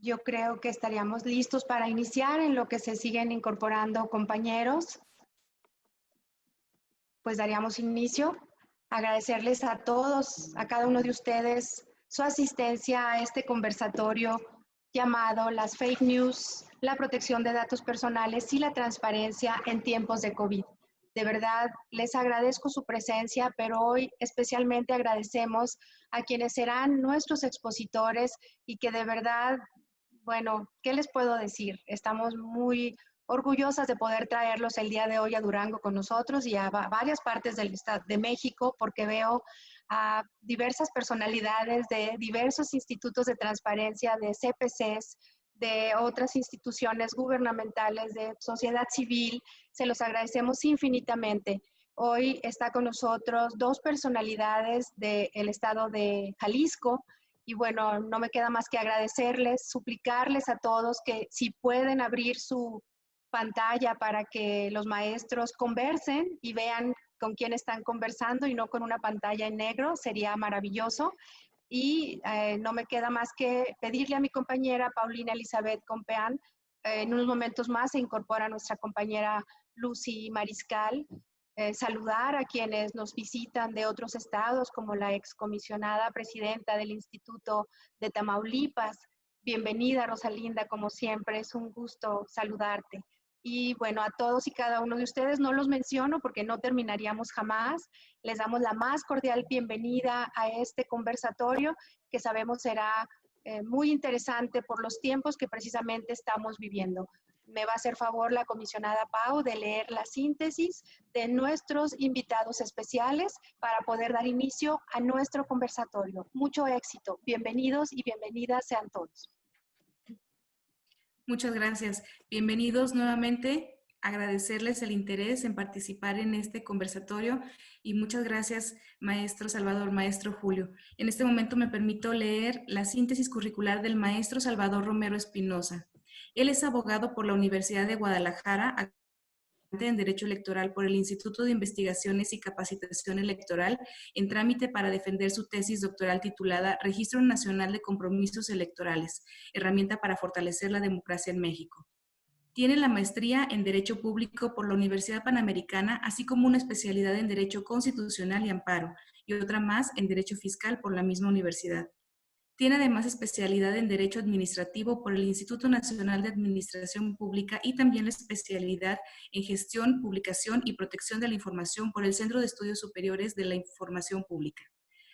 yo creo que estaríamos listos para iniciar en lo que se siguen incorporando compañeros. Pues daríamos inicio. Agradecerles a todos, a cada uno de ustedes, su asistencia a este conversatorio llamado Las Fake News, la protección de datos personales y la transparencia en tiempos de COVID. De verdad, les agradezco su presencia, pero hoy especialmente agradecemos a quienes serán nuestros expositores y que de verdad, bueno, ¿qué les puedo decir? Estamos muy orgullosas de poder traerlos el día de hoy a Durango con nosotros y a varias partes del estado de México, porque veo a diversas personalidades de diversos institutos de transparencia, de CPCs, de otras instituciones gubernamentales, de sociedad civil. Se los agradecemos infinitamente. Hoy está con nosotros dos personalidades del estado de Jalisco, y bueno, no me queda más que agradecerles, suplicarles a todos que si pueden abrir su pantalla para que los maestros conversen y vean con quién están conversando y no con una pantalla en negro, sería maravilloso. Y no me queda más que pedirle a mi compañera Paulina Elizabeth Compeán, en unos momentos más se incorpora nuestra compañera Lucy Mariscal, saludar a quienes nos visitan de otros estados, como la excomisionada presidenta del Instituto de Tamaulipas. Bienvenida, Rosalinda, como siempre, es un gusto saludarte. Y bueno, a todos y cada uno de ustedes no los menciono porque no terminaríamos jamás. Les damos la más cordial bienvenida a este conversatorio que sabemos será muy interesante por los tiempos que precisamente estamos viviendo. Me va a hacer favor la comisionada Pau de leer la síntesis de nuestros invitados especiales para poder dar inicio a nuestro conversatorio. Mucho éxito. Bienvenidos y bienvenidas sean todos. Muchas gracias. Bienvenidos nuevamente. Agradecerles el interés en participar en este conversatorio y muchas gracias, maestro Salvador, maestro Julio. En este momento me permito leer la síntesis curricular del maestro Salvador Romero Espinosa. Él es abogado por la Universidad de Guadalajara, en Derecho Electoral por el Instituto de Investigaciones y Capacitación Electoral, en trámite para defender su tesis doctoral titulada Registro Nacional de Compromisos Electorales, herramienta para fortalecer la democracia en México. Tiene la maestría en Derecho Público por la Universidad Panamericana, así como una especialidad en Derecho Constitucional y Amparo, y otra más en Derecho Fiscal por la misma universidad. Tiene además especialidad en Derecho Administrativo por el Instituto Nacional de Administración Pública y también la especialidad en Gestión, Publicación y Protección de la Información por el Centro de Estudios Superiores de la Información Pública.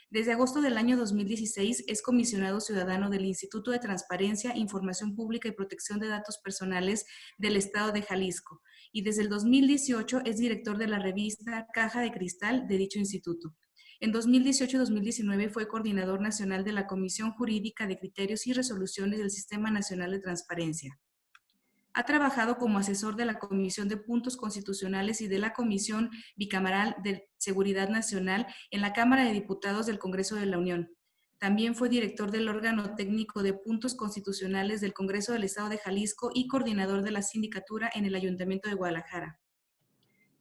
Desde agosto del año 2016 es comisionado ciudadano del Instituto de Transparencia, Información Pública y Protección de Datos Personales del Estado de Jalisco y desde el 2018 es director de la revista Caja de Cristal de dicho instituto. En 2018-2019 fue coordinador nacional de la Comisión Jurídica de Criterios y Resoluciones del Sistema Nacional de Transparencia. Ha trabajado como asesor de la Comisión de Puntos Constitucionales y de la Comisión Bicameral de Seguridad Nacional en la Cámara de Diputados del Congreso de la Unión. También fue director del órgano técnico de puntos constitucionales del Congreso del Estado de Jalisco y coordinador de la sindicatura en el Ayuntamiento de Guadalajara.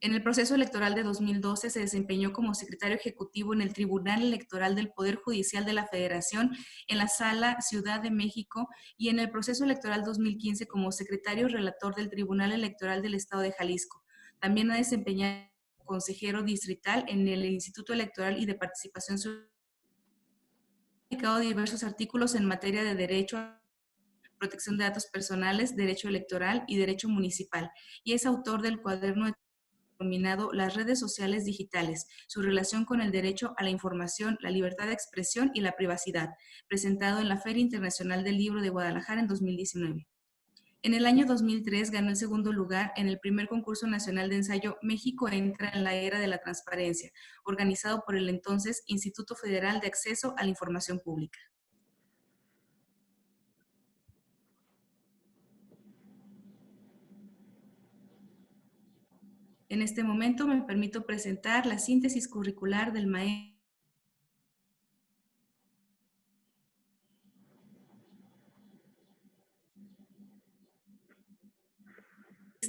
En el proceso electoral de 2012 se desempeñó como secretario ejecutivo en el Tribunal Electoral del Poder Judicial de la Federación en la Sala Ciudad de México y en el proceso electoral 2015 como secretario relator del Tribunal Electoral del Estado de Jalisco. También ha desempeñado como consejero distrital en el Instituto Electoral y de Participación Ciudadana. Ha publicado diversos artículos en materia de derecho a protección de datos personales, derecho electoral y derecho municipal, y es autor del cuaderno de denominado Las redes sociales digitales, su relación con el derecho a la información, la libertad de expresión y la privacidad, presentado en la Feria Internacional del Libro de Guadalajara en 2019. En el año 2003 ganó el segundo lugar en el primer concurso nacional de ensayo México entra en la era de la transparencia, organizado por el entonces Instituto Federal de Acceso a la Información Pública. En este momento me permito presentar la síntesis curricular del maestro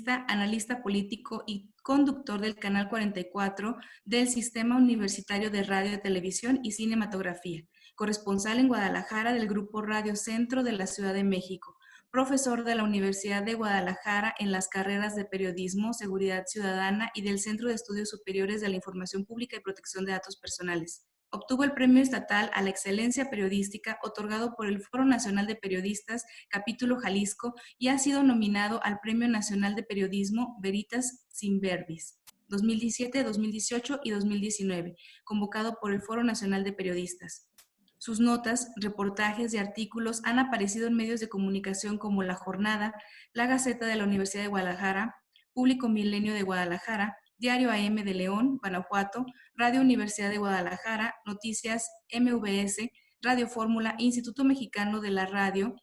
periodista, analista político y conductor del Canal 44 del Sistema Universitario de Radio, Televisión y Cinematografía, corresponsal en Guadalajara del Grupo Radio Centro de la Ciudad de México, profesor de la Universidad de Guadalajara en las carreras de Periodismo, Seguridad Ciudadana y del Centro de Estudios Superiores de la Información Pública y Protección de Datos Personales. Obtuvo el Premio Estatal a la Excelencia Periodística otorgado por el Foro Nacional de Periodistas, Capítulo Jalisco, y ha sido nominado al Premio Nacional de Periodismo Veritas Sin Verbis 2017, 2018 y 2019, convocado por el Foro Nacional de Periodistas. Sus notas, reportajes y artículos han aparecido en medios de comunicación como La Jornada, La Gaceta de la Universidad de Guadalajara, Público Milenio de Guadalajara, Diario AM de León, Guanajuato, Radio Universidad de Guadalajara, Noticias MVS, Radio Fórmula, Instituto Mexicano de la Radio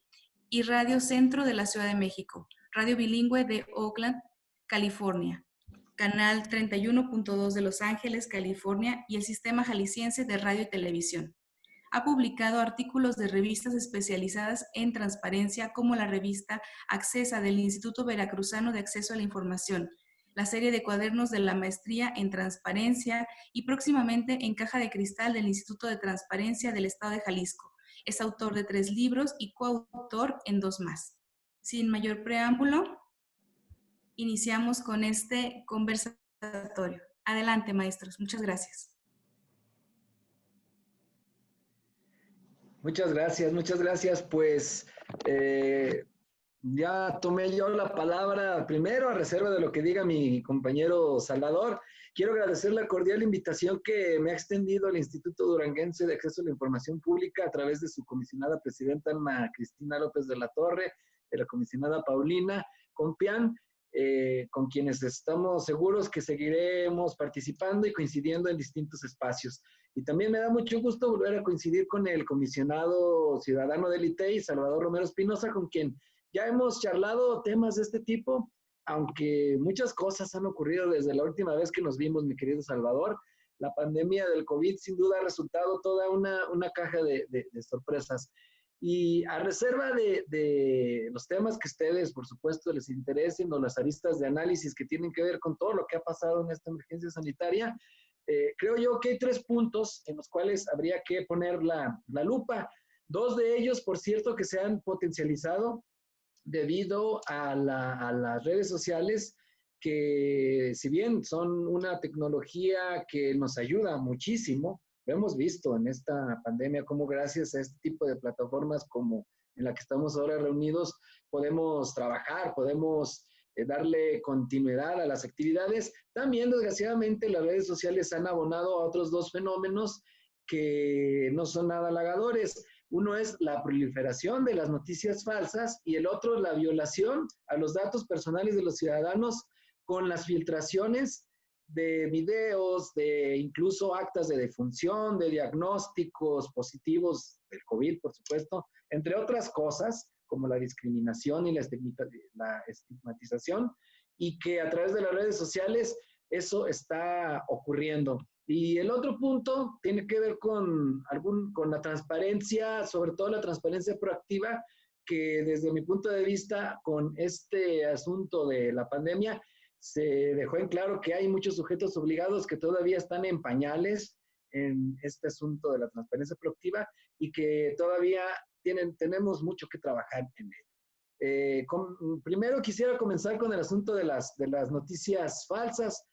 y Radio Centro de la Ciudad de México, Radio Bilingüe de Oakland, California, Canal 31.2 de Los Ángeles, California y el Sistema Jalisciense de Radio y Televisión. Ha publicado artículos de revistas especializadas en transparencia como la revista Accesa del Instituto Veracruzano de Acceso a la Información, la serie de cuadernos de la Maestría en Transparencia y próximamente en Caja de Cristal del Instituto de Transparencia del Estado de Jalisco. Es autor de 3 libros y coautor en 2 más. Sin mayor preámbulo, iniciamos con este conversatorio. Adelante, maestros. Muchas gracias. Muchas gracias. Pues ya tomé yo la palabra primero a reserva de lo que diga mi compañero Salvador. Quiero agradecer la cordial invitación que me ha extendido el Instituto Duranguense de Acceso a la Información Pública a través de su comisionada presidenta Ana Cristina López de la Torre, de la comisionada Paulina Compián, con quienes estamos seguros que seguiremos participando y coincidiendo en distintos espacios. Y también me da mucho gusto volver a coincidir con el comisionado ciudadano del ITEI, Salvador Romero Espinosa, con quien ya hemos charlado temas de este tipo, aunque muchas cosas han ocurrido desde la última vez que nos vimos, mi querido Salvador. La pandemia del COVID sin duda ha resultado toda una caja de sorpresas. Y a reserva de los temas que a ustedes, por supuesto, les interesen o las aristas de análisis que tienen que ver con todo lo que ha pasado en esta emergencia sanitaria, creo yo que hay 3 puntos en los cuales habría que poner la lupa. 2 de ellos, por cierto, que se han potencializado debido a las redes sociales, que si bien son una tecnología que nos ayuda muchísimo, lo hemos visto en esta pandemia, cómo gracias a este tipo de plataformas como en la que estamos ahora reunidos, podemos trabajar, podemos darle continuidad a las actividades. También, desgraciadamente, las redes sociales han abonado a otros 2 fenómenos que no son nada halagadores. Uno es la proliferación de las noticias falsas y el otro la violación a los datos personales de los ciudadanos con las filtraciones de videos, de incluso actas de defunción, de diagnósticos positivos del COVID, por supuesto, entre otras cosas, como la discriminación y la estigmatización, y que a través de las redes sociales eso está ocurriendo. Y el otro punto tiene que ver con la transparencia, sobre todo la transparencia proactiva, que desde mi punto de vista, con este asunto de la pandemia, se dejó en claro que hay muchos sujetos obligados que todavía están en pañales en este asunto de la transparencia proactiva y que todavía tenemos mucho que trabajar en ello. Primero quisiera comenzar con el asunto de las noticias falsas.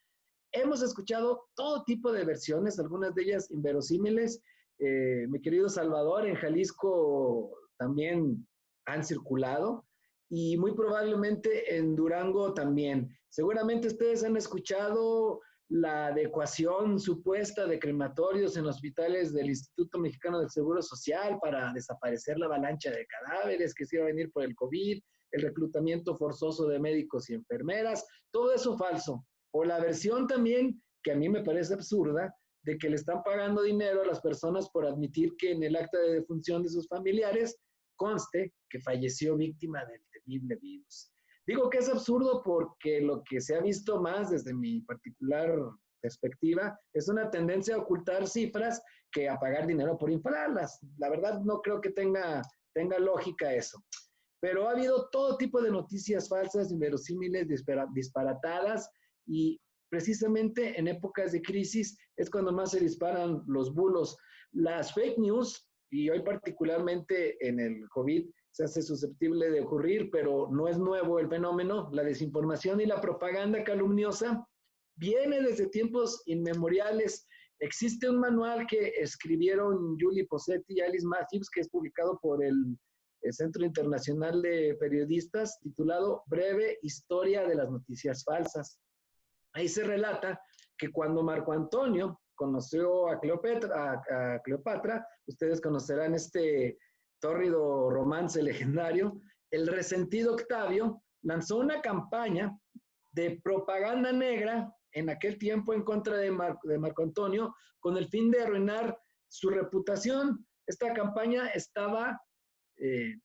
Hemos escuchado todo tipo de versiones, algunas de ellas inverosímiles. Mi querido Salvador, en Jalisco también han circulado y muy probablemente en Durango también. Seguramente ustedes han escuchado la adecuación supuesta de crematorios en hospitales del Instituto Mexicano del Seguro Social para desaparecer la avalancha de cadáveres que se iba a venir por el COVID, el reclutamiento forzoso de médicos y enfermeras, todo eso falso. O la versión también, que a mí me parece absurda, de que le están pagando dinero a las personas por admitir que en el acta de defunción de sus familiares conste que falleció víctima del temible virus. Digo que es absurdo porque lo que se ha visto más desde mi particular perspectiva es una tendencia a ocultar cifras que a pagar dinero por inflarlas. La verdad no creo que tenga lógica eso. pero ha habido todo tipo de noticias falsas, inverosímiles, disparatadas, y precisamente en épocas de crisis es cuando más se disparan los bulos. Las fake news, y hoy particularmente en el COVID, se hace susceptible de ocurrir, pero no es nuevo el fenómeno. La desinformación y la propaganda calumniosa viene desde tiempos inmemoriales. Existe un manual que escribieron Julie Posetti y Alice Matthews, que es publicado por el Centro Internacional de Periodistas, titulado Breve Historia de las Noticias Falsas. Ahí se relata que cuando Marco Antonio conoció a Cleopatra, ustedes conocerán este tórrido romance legendario, el resentido Octavio lanzó una campaña de propaganda negra en aquel tiempo en contra de Marco Antonio, con el fin de arruinar su reputación. Esta campaña estaba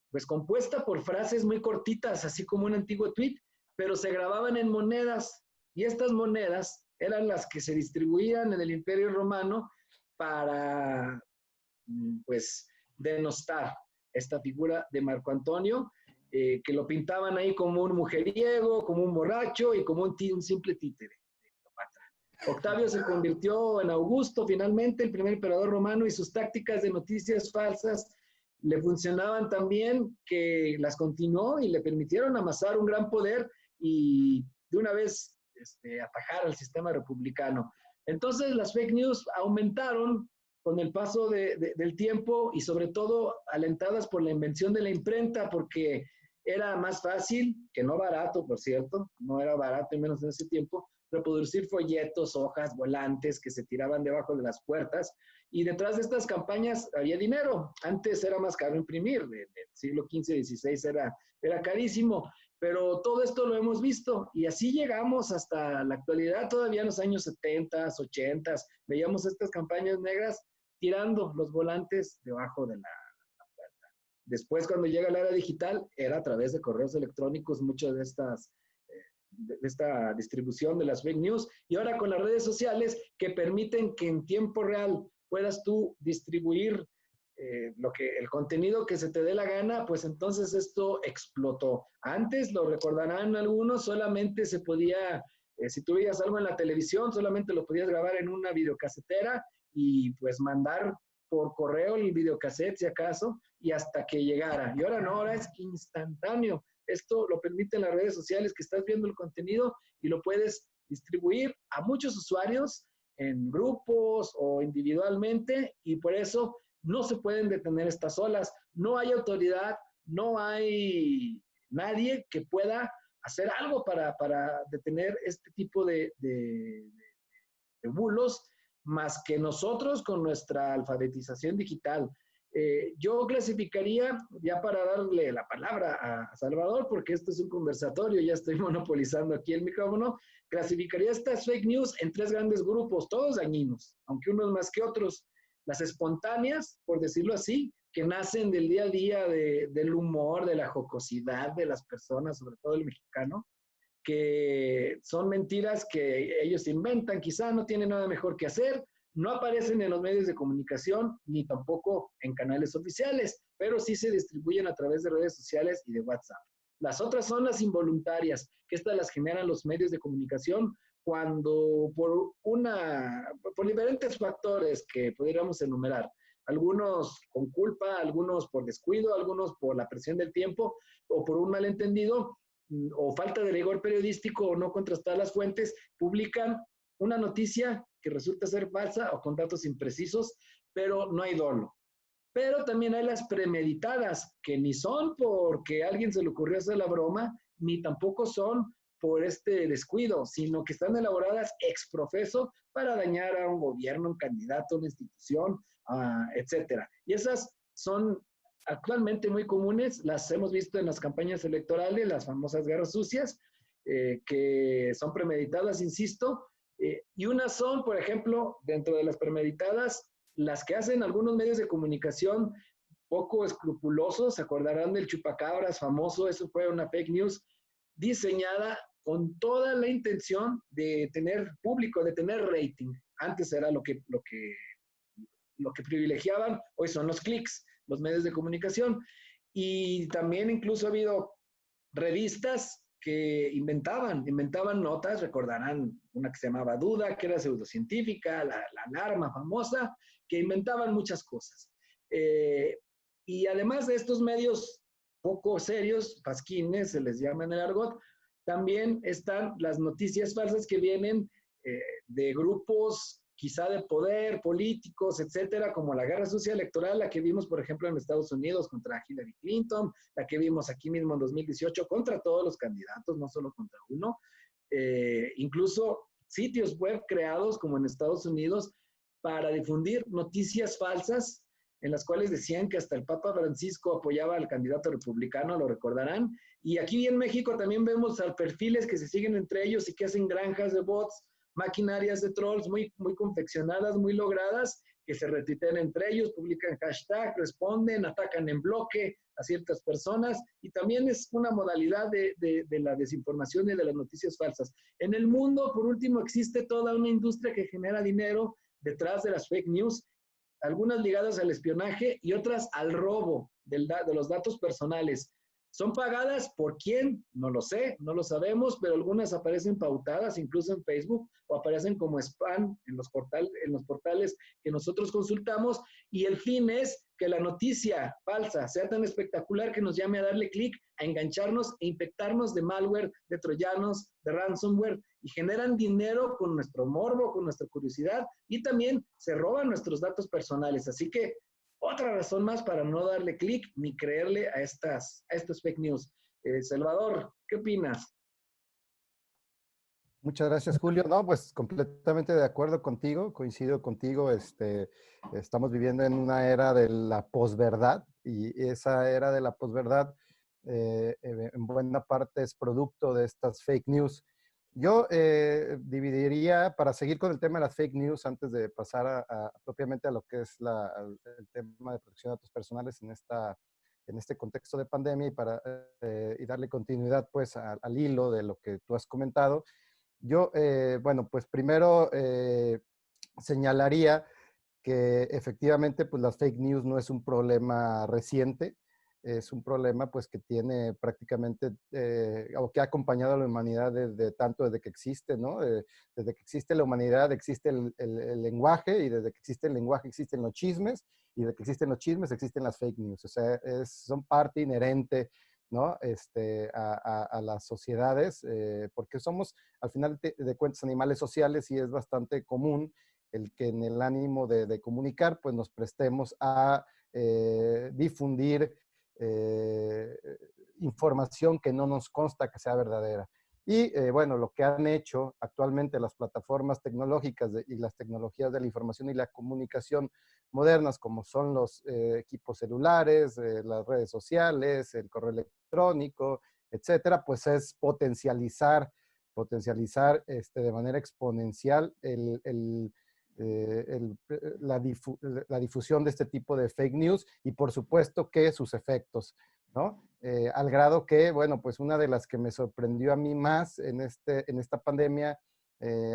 pues compuesta por frases muy cortitas, así como un antiguo tweet, pero se grababan en monedas, y estas monedas eran las que se distribuían en el Imperio Romano para pues denostar esta figura de Marco Antonio, que lo pintaban ahí como un mujeriego, como un borracho y como un simple títere de Cleopatra. Octavio se convirtió en Augusto, finalmente, el primer emperador romano, y sus tácticas de noticias falsas le funcionaban tan bien que las continuó y le permitieron amasar un gran poder y de una vez atajar al sistema republicano. Entonces las fake news aumentaron con el paso del tiempo y sobre todo alentadas por la invención de la imprenta, porque era más fácil, que no barato, por cierto, no era barato y menos en ese tiempo, reproducir folletos, hojas, volantes que se tiraban debajo de las puertas, y detrás de estas campañas había dinero. Antes era más caro imprimir, en el siglo XV, XVI era carísimo, pero todo esto lo hemos visto y así llegamos hasta la actualidad. Todavía en los años 70, 80, veíamos estas campañas negras tirando los volantes debajo de la puerta. Después, cuando llega la era digital, era a través de correos electrónicos muchas de esta distribución de las fake news, y ahora con las redes sociales que permiten que en tiempo real puedas tú distribuir el contenido que se te dé la gana, pues entonces esto explotó. Antes, lo recordarán algunos, solamente se podía, si tú veías algo en la televisión, solamente lo podías grabar en una videocasetera y pues mandar por correo el videocassette si acaso, y hasta que llegara. Y ahora no, ahora es instantáneo. Esto lo permiten las redes sociales, que estás viendo el contenido y lo puedes distribuir a muchos usuarios en grupos o individualmente, y por eso no se pueden detener estas olas. No hay autoridad, no hay nadie que pueda hacer algo para detener este tipo de bulos, más que nosotros con nuestra alfabetización digital. Yo clasificaría, ya para darle la palabra a Salvador, porque esto es un conversatorio, ya estoy monopolizando aquí el micrófono, clasificaría estas fake news en tres grandes grupos, todos dañinos, aunque unos más que otros. Las espontáneas, por decirlo así, que nacen del día a día, del humor, de la jocosidad de las personas, sobre todo el mexicano, que son mentiras que ellos inventan, quizá no tienen nada mejor que hacer, no aparecen en los medios de comunicación ni tampoco en canales oficiales, pero sí se distribuyen a través de redes sociales y de WhatsApp. Las otras son las involuntarias, que estas las generan los medios de comunicación cuando por diferentes factores que pudiéramos enumerar, algunos con culpa, algunos por descuido, algunos por la presión del tiempo o por un malentendido o falta de rigor periodístico o no contrastar las fuentes, publican una noticia que resulta ser falsa o con datos imprecisos, pero no hay dolo. Pero también hay las premeditadas, que ni son porque a alguien se le ocurrió hacer la broma, ni tampoco son por este descuido, sino que están elaboradas ex profeso para dañar a un gobierno, un candidato, una institución, etcétera. Y esas son actualmente muy comunes, las hemos visto en las campañas electorales, las famosas guerras sucias, que son premeditadas, insisto, y unas son, por ejemplo, dentro de las premeditadas, las que hacen algunos medios de comunicación poco escrupulosos. Se acordarán del chupacabras famoso, eso fue una fake news diseñada con toda la intención de tener público, de tener rating. Antes era lo que privilegiaban, hoy son los clics, los medios de comunicación. Y también incluso ha habido revistas que inventaban notas, recordarán una que se llamaba Duda, que era pseudocientífica, la alarma famosa, que inventaban muchas cosas. Y además de estos medios poco serios, pasquines, se les llama en el argot, también están las noticias falsas que vienen de grupos quizá de poder, políticos, etcétera, como la guerra sucia electoral, la que vimos, por ejemplo, en Estados Unidos contra Hillary Clinton, la que vimos aquí mismo en 2018 contra todos los candidatos, no solo contra uno. Incluso sitios web creados, como en Estados Unidos, para difundir noticias falsas, en las cuales decían que hasta el Papa Francisco apoyaba al candidato republicano, lo recordarán. Y aquí en México también vemos a perfiles que se siguen entre ellos y que hacen granjas de bots, maquinarias de trolls muy confeccionadas, muy logradas, que se retuitean entre ellos, publican hashtag, responden, atacan en bloque a ciertas personas, y también es una modalidad de la desinformación y de las noticias falsas. En el mundo, por último, existe toda una industria que genera dinero detrás de las fake news, algunas ligadas al espionaje y otras al robo de los datos personales. ¿Son pagadas por quién? No lo sé, no lo sabemos, pero algunas aparecen pautadas incluso en Facebook o aparecen como spam en los portales que nosotros consultamos, y el fin es que la noticia falsa sea tan espectacular que nos llame a darle clic, a engancharnos e infectarnos de malware, de troyanos, de ransomware, y generan dinero con nuestro morbo, con nuestra curiosidad, y también se roban nuestros datos personales. Así que otra razón más para no darle clic ni creerle a estos fake news. Salvador, ¿qué opinas? Muchas gracias, Julio. No, pues completamente de acuerdo contigo, coincido contigo. Estamos viviendo en una era de la posverdad, y esa era de la posverdad en buena parte es producto de estas fake news. Yo dividiría, para seguir con el tema de las fake news, antes de pasar propiamente a lo que es el tema de protección de datos personales en este contexto de pandemia, y darle continuidad pues al hilo de lo que tú has comentado. Yo, bueno, pues primero señalaría que efectivamente pues las fake news no es un problema reciente, es un problema pues que tiene prácticamente, o que ha acompañado a la humanidad desde que existe, ¿no? Desde que existe la humanidad existe el lenguaje, y desde que existe el lenguaje existen los chismes, y desde que existen los chismes existen las fake news. O sea, son parte inherente, ¿no? A las sociedades, porque somos al final de cuentas animales sociales, y es bastante común el que en el ánimo de comunicar, pues nos prestemos a difundir información que no nos consta que sea verdadera. Y bueno, lo que han hecho actualmente las plataformas tecnológicas y las tecnologías de la información y la comunicación modernas, como son los equipos celulares, las redes sociales, el correo electrónico, etcétera, pues es potencializar de manera exponencial la difusión de este tipo de fake news, y por supuesto que sus efectos, ¿no? Al grado que, bueno, pues una de las que me sorprendió a mí más en esta pandemia,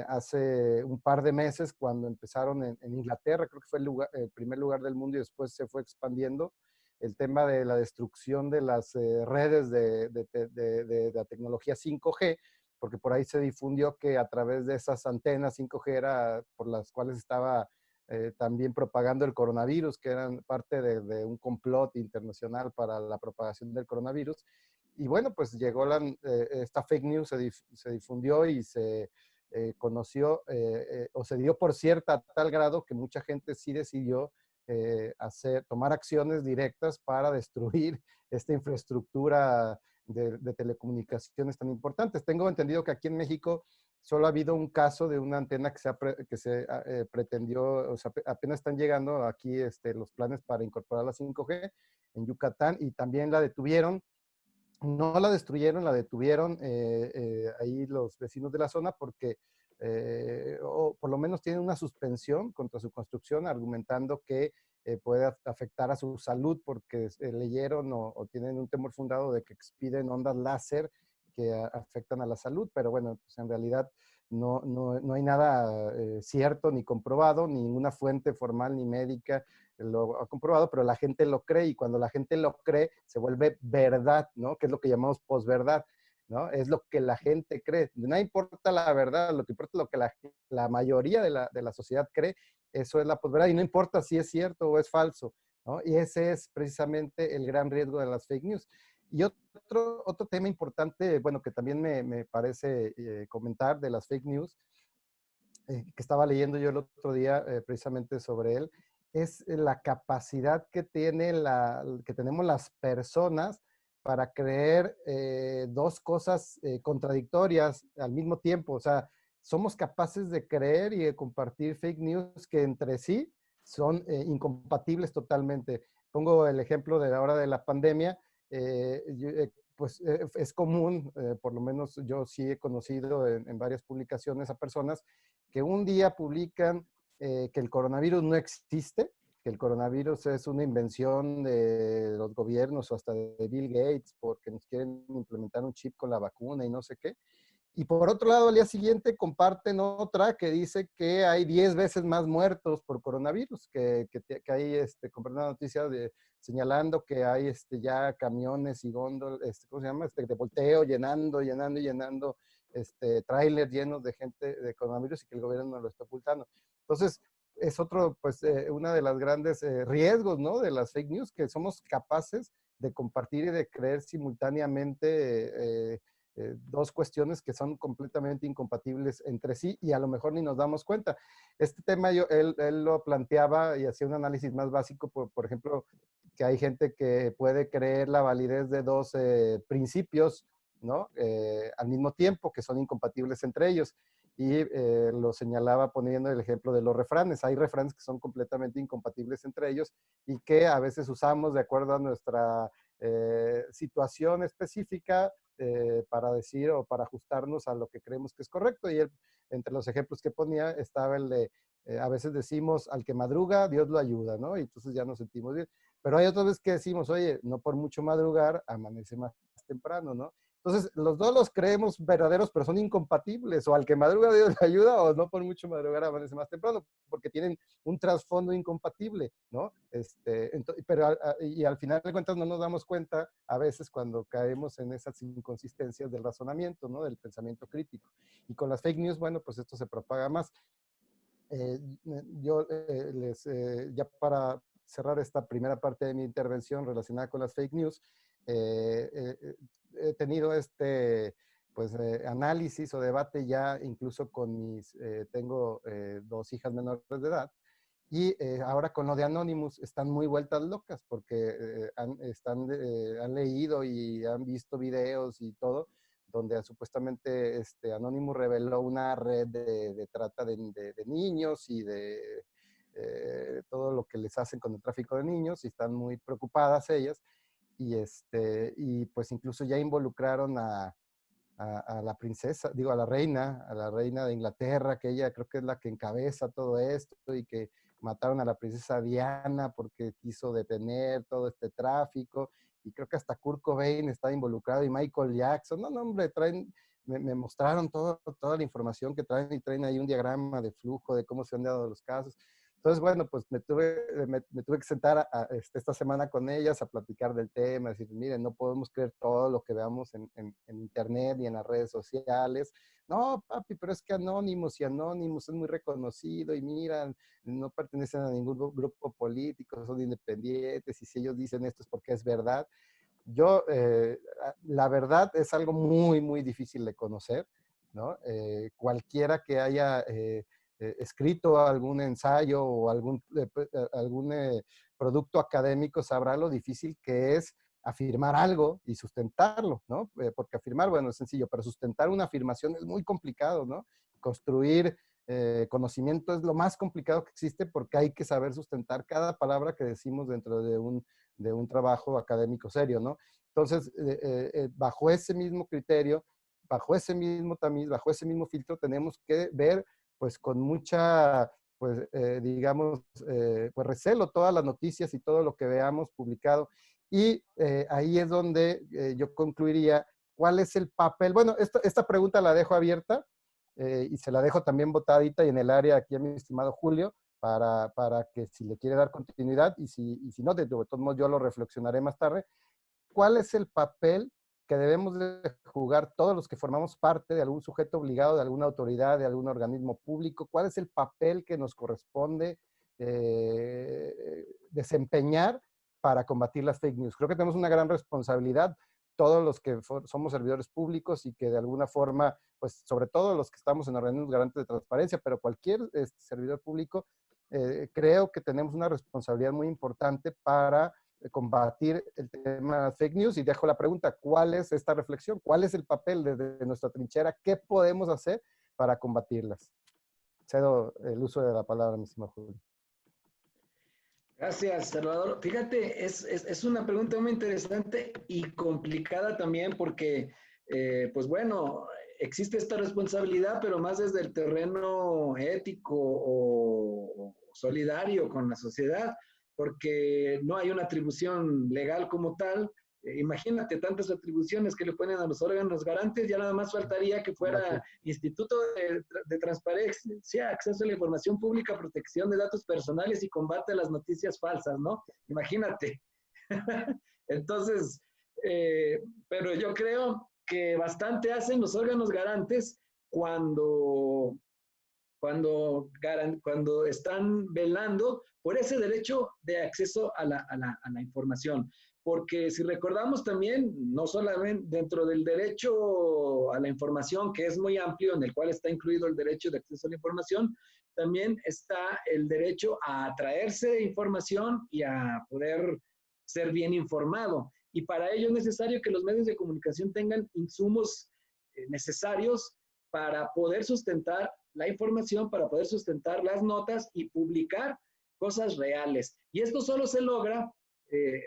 hace un par de meses, cuando empezaron en Inglaterra, creo que fue el primer lugar del mundo, y después se fue expandiendo, el tema de la destrucción de las redes de la tecnología 5G, porque por ahí se difundió que a través de esas antenas 5G era por las cuales estaba también propagando el coronavirus, que eran parte de un complot internacional para la propagación del coronavirus. Y bueno, pues llegó esta fake news, se difundió y se conoció, o se dio por cierta a tal grado que mucha gente sí decidió tomar acciones directas para destruir esta infraestructura de telecomunicaciones tan importantes. Tengo entendido que aquí en México solo ha habido un caso de una antena que se pretendió, o sea, apenas están llegando aquí los planes para incorporar la 5G en Yucatán, y también la detuvieron. No la destruyeron, la detuvieron ahí los vecinos de la zona, porque, o por lo menos tienen una suspensión contra su construcción, argumentando que puede afectar a su salud, porque leyeron o tienen un temor fundado de que expiden ondas láser que afectan a la salud. Pero bueno, pues en realidad no hay nada cierto ni comprobado, ni ninguna fuente formal ni médica lo ha comprobado, pero la gente lo cree y cuando la gente lo cree se vuelve verdad, ¿no? Que es lo que llamamos posverdad, ¿no? Es lo que la gente cree. No importa la verdad, lo que importa es lo que la mayoría de la sociedad cree, eso es la posverdad y no importa si es cierto o es falso, ¿no? Y ese es precisamente el gran riesgo de las fake news. Y otro tema importante, bueno, que también me parece comentar de las fake news, que estaba leyendo yo el otro día precisamente sobre él, es la capacidad que que tenemos las personas para creer dos cosas contradictorias al mismo tiempo. O sea, somos capaces de creer y de compartir fake news que entre sí son incompatibles totalmente. Pongo el ejemplo de ahora de la pandemia. Pues es común, por lo menos yo sí he conocido en varias publicaciones a personas que un día publican que el coronavirus no existe, que el coronavirus es una invención de los gobiernos o hasta de Bill Gates porque nos quieren implementar un chip con la vacuna y no sé qué. Y por otro lado, al día siguiente comparten otra que dice que hay 10 veces más muertos por coronavirus, que hay, comparten una noticia señalando que hay ya camiones y góndolas, ¿cómo se llama? De volteo, llenando trailers llenos de gente de coronavirus y que el gobierno no lo está ocultando. Entonces, es otro, pues, una de las grandes riesgos, ¿no? De las fake news, que somos capaces de compartir y de creer simultáneamente dos cuestiones que son completamente incompatibles entre sí y a lo mejor ni nos damos cuenta. Este tema él lo planteaba y hacía un análisis más básico, por ejemplo, que hay gente que puede creer la validez de dos principios, ¿no? Al mismo tiempo, que son incompatibles entre ellos. Y lo señalaba poniendo el ejemplo de los refranes. Hay refranes que son completamente incompatibles entre ellos y que a veces usamos de acuerdo a nuestra situación específica para decir o para ajustarnos a lo que creemos que es correcto. Y él, entre los ejemplos que ponía estaba el de, a veces decimos, al que madruga, Dios lo ayuda, ¿no? Y entonces ya nos sentimos bien. Pero hay otras veces que decimos, oye, no por mucho madrugar, amanece más temprano, ¿no? Entonces, los dos los creemos verdaderos, pero son incompatibles. O al que madruga Dios le ayuda, o no por mucho madrugar amanece más temprano, porque tienen un trasfondo incompatible, ¿no? Pero y al final de cuentas no nos damos cuenta a veces cuando caemos en esas inconsistencias del razonamiento, ¿no? Del pensamiento crítico. Y con las fake news, bueno, pues esto se propaga más. Yo ya para cerrar esta primera parte de mi intervención relacionada con las fake news, he tenido pues, análisis o debate ya incluso con tengo dos hijas menores de edad, y ahora con lo de Anonymous están muy vueltas locas porque han leído y han visto videos y todo, donde supuestamente Anonymous reveló una red de trata de niños y de todo lo que les hacen con el tráfico de niños, y están muy preocupadas ellas. Y pues incluso ya involucraron a la princesa, digo, a la reina de Inglaterra, que ella creo que es la que encabeza todo esto, y que mataron a la princesa Diana porque quiso detener todo este tráfico, y creo que hasta Kurt Cobain está involucrado y Michael Jackson. No, hombre, me mostraron toda la información que traen, y traen ahí un diagrama de flujo de cómo se han dado los casos. Entonces, bueno, pues me tuve que sentar esta semana con ellas a platicar del tema, decir, miren, no podemos creer todo lo que veamos en internet y en las redes sociales. No, papi, pero es que Anonymous es muy reconocido y mira, no pertenecen a ningún grupo político, son independientes, y si ellos dicen esto es porque es verdad. La verdad es algo muy, muy difícil de conocer, ¿no? Cualquiera que haya escrito algún ensayo o algún producto académico sabrá lo difícil que es afirmar algo y sustentarlo, ¿no? Porque afirmar, bueno, es sencillo, pero sustentar una afirmación es muy complicado, ¿no? Construir conocimiento es lo más complicado que existe, porque hay que saber sustentar cada palabra que decimos dentro de un trabajo académico serio, ¿no? Entonces, bajo ese mismo criterio, bajo ese mismo tamiz, bajo ese mismo filtro, tenemos que ver pues con mucha, pues digamos, pues recelo todas las noticias y todo lo que veamos publicado. Y ahí es donde yo concluiría cuál es el papel. Bueno, esta pregunta la dejo abierta y se la dejo también botadita y en el área aquí a mi estimado Julio, para que si le quiere dar continuidad y si no, de todos modos yo lo reflexionaré más tarde. ¿Cuál es el papel que debemos de jugar todos los que formamos parte de algún sujeto obligado, de alguna autoridad, de algún organismo público? ¿Cuál es el papel que nos corresponde desempeñar para combatir las fake news? Creo que tenemos una gran responsabilidad, todos los que somos servidores públicos y que de alguna forma, pues sobre todo los que estamos en organismos garantes de transparencia, pero cualquier servidor público, creo que tenemos una responsabilidad muy importante para combatir el tema fake news. Y dejo la pregunta, ¿cuál es esta reflexión? ¿Cuál es el papel desde nuestra trinchera? ¿Qué podemos hacer para combatirlas? Cedo el uso de la palabra, mi estimado Julio. Gracias, Salvador. Fíjate, es una pregunta muy interesante y complicada también porque, pues bueno, existe esta responsabilidad, pero más desde el terreno ético o solidario con la sociedad, porque no hay una atribución legal como tal. Imagínate tantas atribuciones que le ponen a los órganos garantes, ya nada más faltaría que fuera Instituto de Transparencia, Acceso a la Información Pública, Protección de Datos Personales y Combate a las Noticias Falsas, ¿no? Imagínate. Entonces, pero yo creo que bastante hacen los órganos garantes cuando están velando por ese derecho de acceso a la información. Porque si recordamos también, no solamente dentro del derecho a la información, que es muy amplio, en el cual está incluido el derecho de acceso a la información, también está el derecho a atraerse información y a poder ser bien informado. Y para ello es necesario que los medios de comunicación tengan insumos necesarios para poder sustentar la información, para poder sustentar las notas y publicar cosas reales. Y esto solo se logra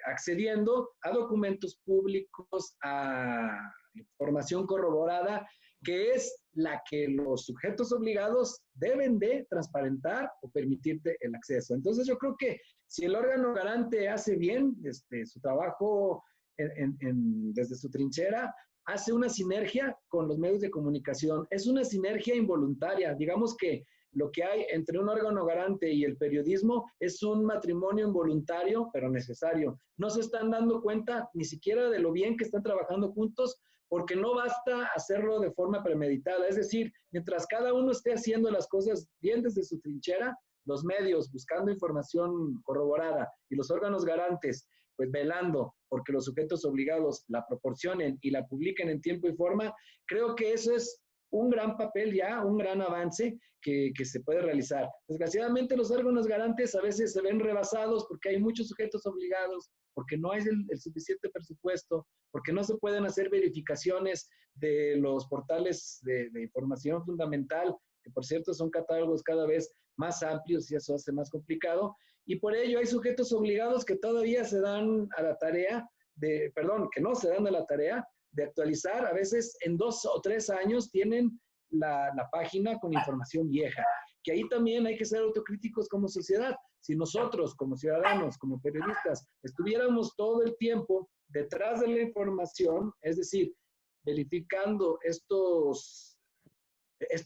accediendo a documentos públicos, a información corroborada, que es la que los sujetos obligados deben de transparentar o permitirte el acceso. Entonces yo creo que si el órgano garante hace bien su trabajo desde su trinchera, hace una sinergia con los medios de comunicación. Es una sinergia involuntaria. Digamos que lo que hay entre un órgano garante y el periodismo es un matrimonio involuntario, pero necesario. No se están dando cuenta ni siquiera de lo bien que están trabajando juntos, porque no basta hacerlo de forma premeditada. Es decir, mientras cada uno esté haciendo las cosas bien desde su trinchera, los medios buscando información corroborada y los órganos garantes pues velando porque los sujetos obligados la proporcionen y la publiquen en tiempo y forma, creo que eso es un gran papel ya, un gran avance que se puede realizar. Desgraciadamente los órganos garantes a veces se ven rebasados porque hay muchos sujetos obligados, porque no hay el suficiente presupuesto, porque no se pueden hacer verificaciones de los portales de información fundamental, que por cierto son catálogos cada vez más amplios y eso hace más complicado. Y por ello hay sujetos obligados que todavía se dan a la tarea que no se dan a la tarea de actualizar. A veces en 2 o 3 años tienen la página con información vieja. Que ahí también hay que ser autocríticos como sociedad. Si nosotros, como ciudadanos, como periodistas, estuviéramos todo el tiempo detrás de la información, es decir, verificando estos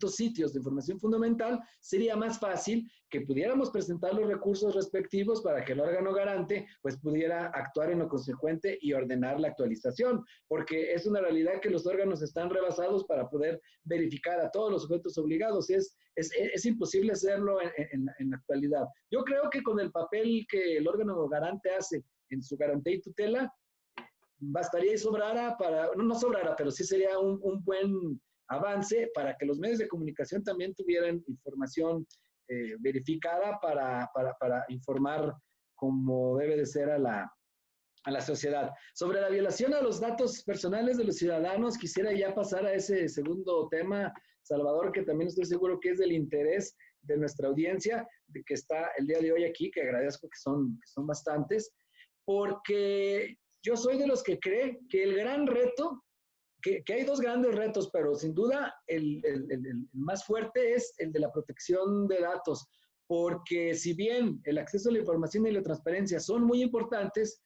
sitios de información fundamental, sería más fácil que pudiéramos presentar los recursos respectivos para que el órgano garante pues pudiera actuar en lo consecuente y ordenar la actualización, porque es una realidad que los órganos están rebasados para poder verificar a todos los sujetos obligados. Es imposible hacerlo en la actualidad. Yo creo que con el papel que el órgano garante hace en su garantía y tutela, bastaría y sobrara no sobrara, pero sí sería un buen avance para que los medios de comunicación también tuvieran información verificada para informar como debe de ser a la sociedad. Sobre la violación a los datos personales de los ciudadanos, quisiera ya pasar a ese segundo tema, Salvador, que también estoy seguro que es del interés de nuestra audiencia, de que está el día de hoy aquí, que agradezco que son bastantes, porque yo soy de los que cree que el gran reto, que hay 2 grandes retos, pero sin duda el más fuerte es el de la protección de datos, porque si bien el acceso a la información y la transparencia son muy importantes,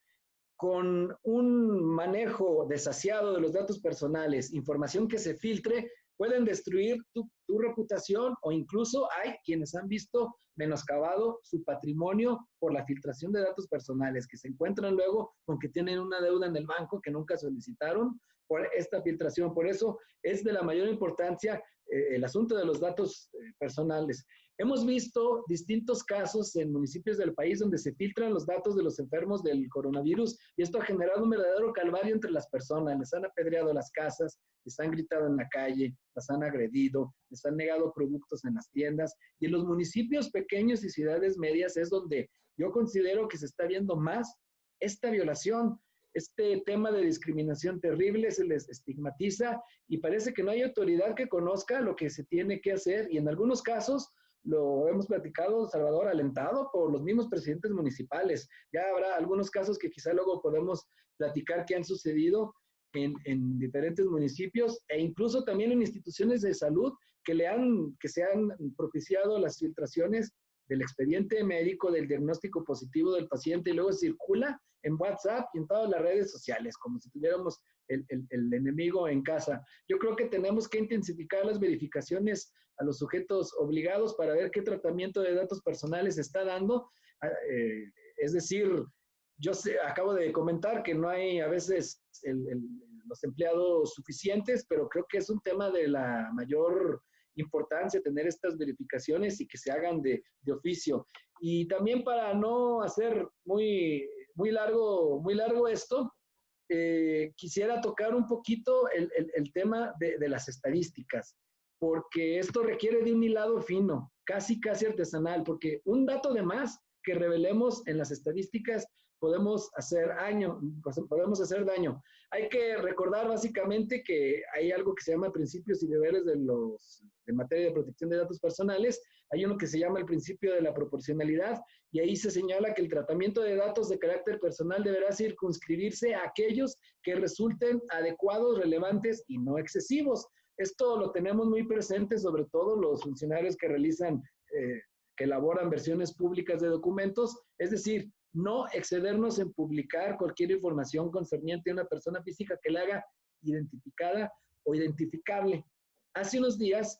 con un manejo desasiado de los datos personales, información que se filtre, pueden destruir tu reputación, o incluso hay quienes han visto menoscabado su patrimonio por la filtración de datos personales, que se encuentran luego con que tienen una deuda en el banco que nunca solicitaron por esta filtración. Por eso es de la mayor importancia el asunto de los datos personales. Hemos visto distintos casos en municipios del país donde se filtran los datos de los enfermos del coronavirus, y esto ha generado un verdadero calvario entre las personas. Les han apedreado las casas, les han gritado en la calle, las han agredido, les han negado productos en las tiendas, y en los municipios pequeños y ciudades medias es donde yo considero que se está viendo más esta violación. Este tema de discriminación terrible se les estigmatiza y parece que no hay autoridad que conozca lo que se tiene que hacer, y en algunos casos lo hemos platicado, Salvador, alentado por los mismos presidentes municipales. Ya habrá algunos casos que quizá luego podemos platicar que han sucedido en diferentes municipios, e incluso también en instituciones de salud que se han propiciado las filtraciones del expediente médico, del diagnóstico positivo del paciente, y luego circula en WhatsApp y en todas las redes sociales, como si tuviéramos el enemigo en casa. Yo creo que tenemos que intensificar las verificaciones a los sujetos obligados para ver qué tratamiento de datos personales se está dando. Es decir, acabo de comentar que no hay a veces los empleados suficientes, pero creo que es un tema de la mayor importancia tener estas verificaciones y que se hagan de oficio. Y también, para no hacer muy largo esto, quisiera tocar un poquito el tema de las estadísticas, porque esto requiere de un hilado fino, casi artesanal, porque un dato de más que revelemos en las estadísticas podemos hacer daño. Hay que recordar básicamente que hay algo que se llama principios y deberes de materia de protección de datos personales. Hay uno que se llama el principio de la proporcionalidad, y ahí se señala que el tratamiento de datos de carácter personal deberá circunscribirse a aquellos que resulten adecuados, relevantes y no excesivos. Esto lo tenemos muy presente, sobre todo los funcionarios que que elaboran versiones públicas de documentos, es decir, no excedernos en publicar cualquier información concerniente a una persona física que la haga identificada o identificable. Hace unos días,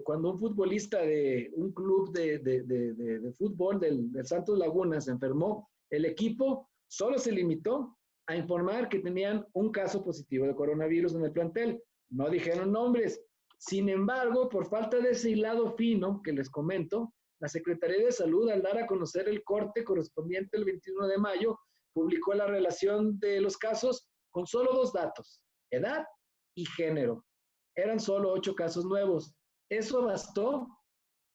cuando un futbolista de un club de fútbol del Santos Laguna se enfermó, el equipo solo se limitó a informar que tenían un caso positivo de coronavirus en el plantel. No dijeron nombres. Sin embargo, por falta de ese hilado fino que les comento, la Secretaría de Salud, al dar a conocer el corte correspondiente el 21 de mayo, publicó la relación de los casos con solo 2 datos: edad y género. Eran solo 8 casos nuevos. Eso bastó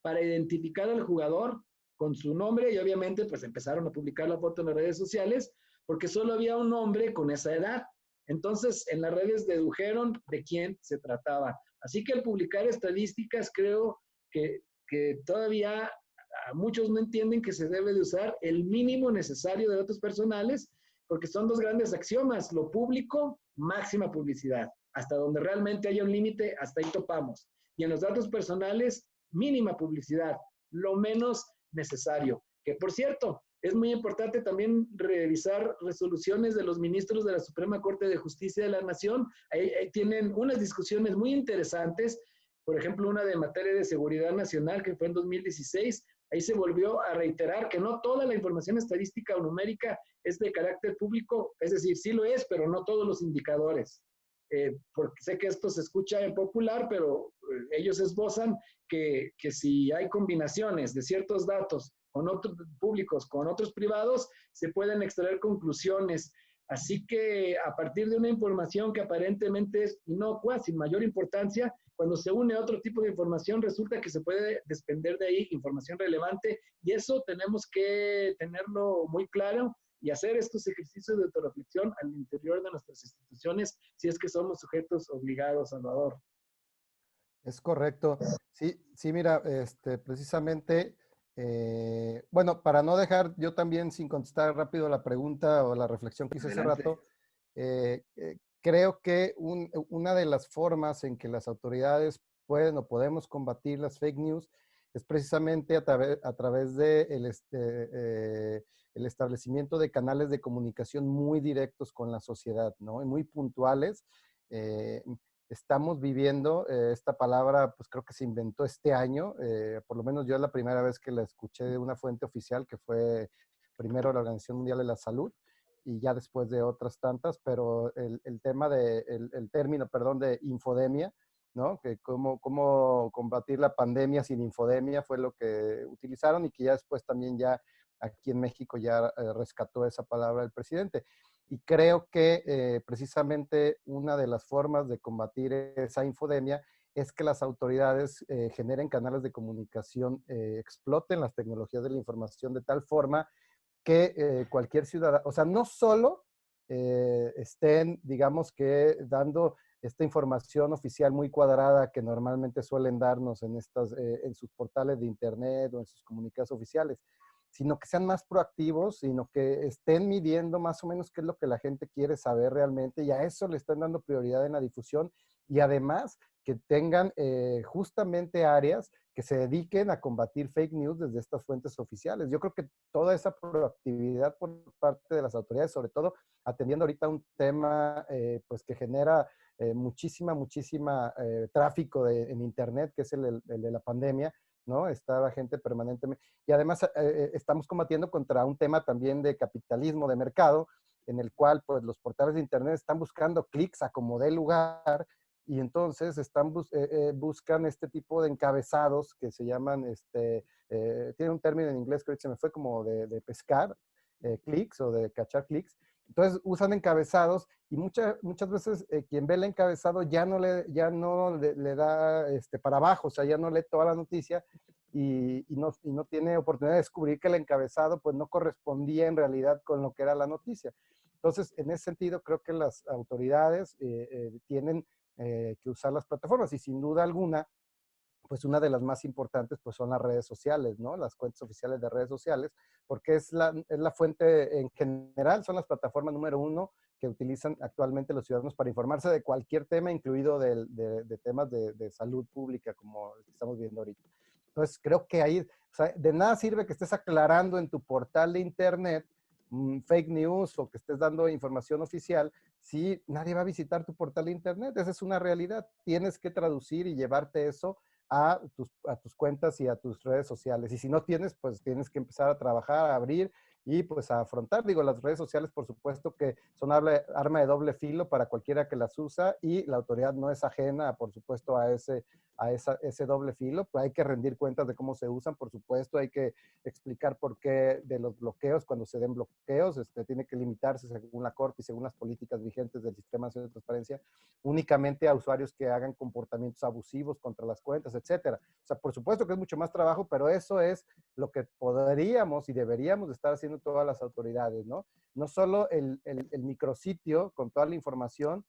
para identificar al jugador con su nombre, y obviamente pues empezaron a publicar la foto en las redes sociales porque solo había un hombre con esa edad. Entonces, en las redes dedujeron de quién se trataba. Así que al publicar estadísticas, creo que todavía muchos no entienden que se debe de usar el mínimo necesario de datos personales, porque son 2 grandes axiomas: lo público, máxima publicidad. Hasta donde realmente haya un límite, hasta ahí topamos. Y en los datos personales, mínima publicidad, lo menos necesario. Que, por cierto, es muy importante también revisar resoluciones de los ministros de la Suprema Corte de Justicia de la Nación. Ahí tienen unas discusiones muy interesantes. Por ejemplo, una de materia de seguridad nacional que fue en 2016, ahí se volvió a reiterar que no toda la información estadística o numérica es de carácter público, es decir, sí lo es, pero no todos los indicadores. Porque sé que esto se escucha en popular, pero ellos esbozan que si hay combinaciones de ciertos datos con otros públicos, con otros privados, se pueden extraer conclusiones. Así que a partir de una información que aparentemente es inocua, sin mayor importancia, cuando se une a otro tipo de información, resulta que se puede desprender de ahí información relevante, y eso tenemos que tenerlo muy claro y hacer estos ejercicios de autorreflexión al interior de nuestras instituciones, si es que somos sujetos obligados, Salvador. Es correcto. Sí, mira, precisamente, bueno, para no dejar yo también sin contestar rápido la pregunta o la reflexión que hice hace rato, creo que una de las formas en que las autoridades pueden o podemos combatir las fake news es precisamente a través de el establecimiento de canales de comunicación muy directos con la sociedad, ¿no? Y muy puntuales. estamos viviendo. Esta palabra, pues creo que se inventó este año, por lo menos yo es la primera vez que la escuché de una fuente oficial, que fue primero la Organización Mundial de la Salud y ya después de otras tantas, pero el tema el término, perdón, de infodemia, ¿no? Que cómo combatir la pandemia sin infodemia fue lo que utilizaron y que ya después también ya aquí en México ya rescató esa palabra el presidente. Y creo que precisamente una de las formas de combatir esa infodemia es que las autoridades generen canales de comunicación, exploten las tecnologías de la información de tal forma que cualquier ciudadano, o sea, no solo estén, digamos que, dando esta información oficial muy cuadrada que normalmente suelen darnos en sus portales de internet o en sus comunicados oficiales, sino que sean más proactivos, sino que estén midiendo más o menos qué es lo que la gente quiere saber realmente y a eso le están dando prioridad en la difusión y además que tengan justamente áreas que se dediquen a combatir fake news desde estas fuentes oficiales. Yo creo que toda esa proactividad por parte de las autoridades, sobre todo atendiendo ahorita un tema pues que genera muchísima tráfico en Internet, que es el de la pandemia, ¿no? Está la gente permanentemente. Y además estamos combatiendo contra un tema también de capitalismo de mercado, en el cual pues los portales de Internet están buscando clics a como dé lugar y entonces buscan este tipo de encabezados que se llaman, tiene un término en inglés que se me fue como de pescar clics o de cachar clics. Entonces usan encabezados y muchas veces quien ve el encabezado ya no le da para abajo, o sea, ya no lee toda la noticia y no tiene oportunidad de descubrir que el encabezado pues no correspondía en realidad con lo que era la noticia. Entonces, en ese sentido, creo que las autoridades tienen que usar las plataformas y sin duda alguna, pues una de las más importantes pues son las redes sociales, ¿no? Las cuentas oficiales de redes sociales, porque es la fuente en general, son las plataformas número uno que utilizan actualmente los ciudadanos para informarse de cualquier tema, incluido de temas de salud pública, como el que estamos viendo ahorita. Entonces, creo que ahí, o sea, de nada sirve que estés aclarando en tu portal de internet fake news o que estés dando información oficial si nadie va a visitar tu portal de internet. Esa es una realidad. Tienes que traducir y llevarte eso a tus cuentas y a tus redes sociales. Y si no tienes, pues tienes que empezar a trabajar, a abrir y pues a afrontar. Digo, las redes sociales, por supuesto que son arma de doble filo para cualquiera que las usa y la autoridad no es ajena, por supuesto, a ese doble filo. Pues hay que rendir cuentas de cómo se usan, por supuesto, hay que explicar por qué de los bloqueos, cuando se den bloqueos, tiene que limitarse según la Corte y según las políticas vigentes del Sistema Nacional de Transparencia, únicamente a usuarios que hagan comportamientos abusivos contra las cuentas, etcétera. O sea, por supuesto que es mucho más trabajo, pero eso es lo que podríamos y deberíamos estar haciendo todas las autoridades, ¿no? No solo el micrositio con toda la información,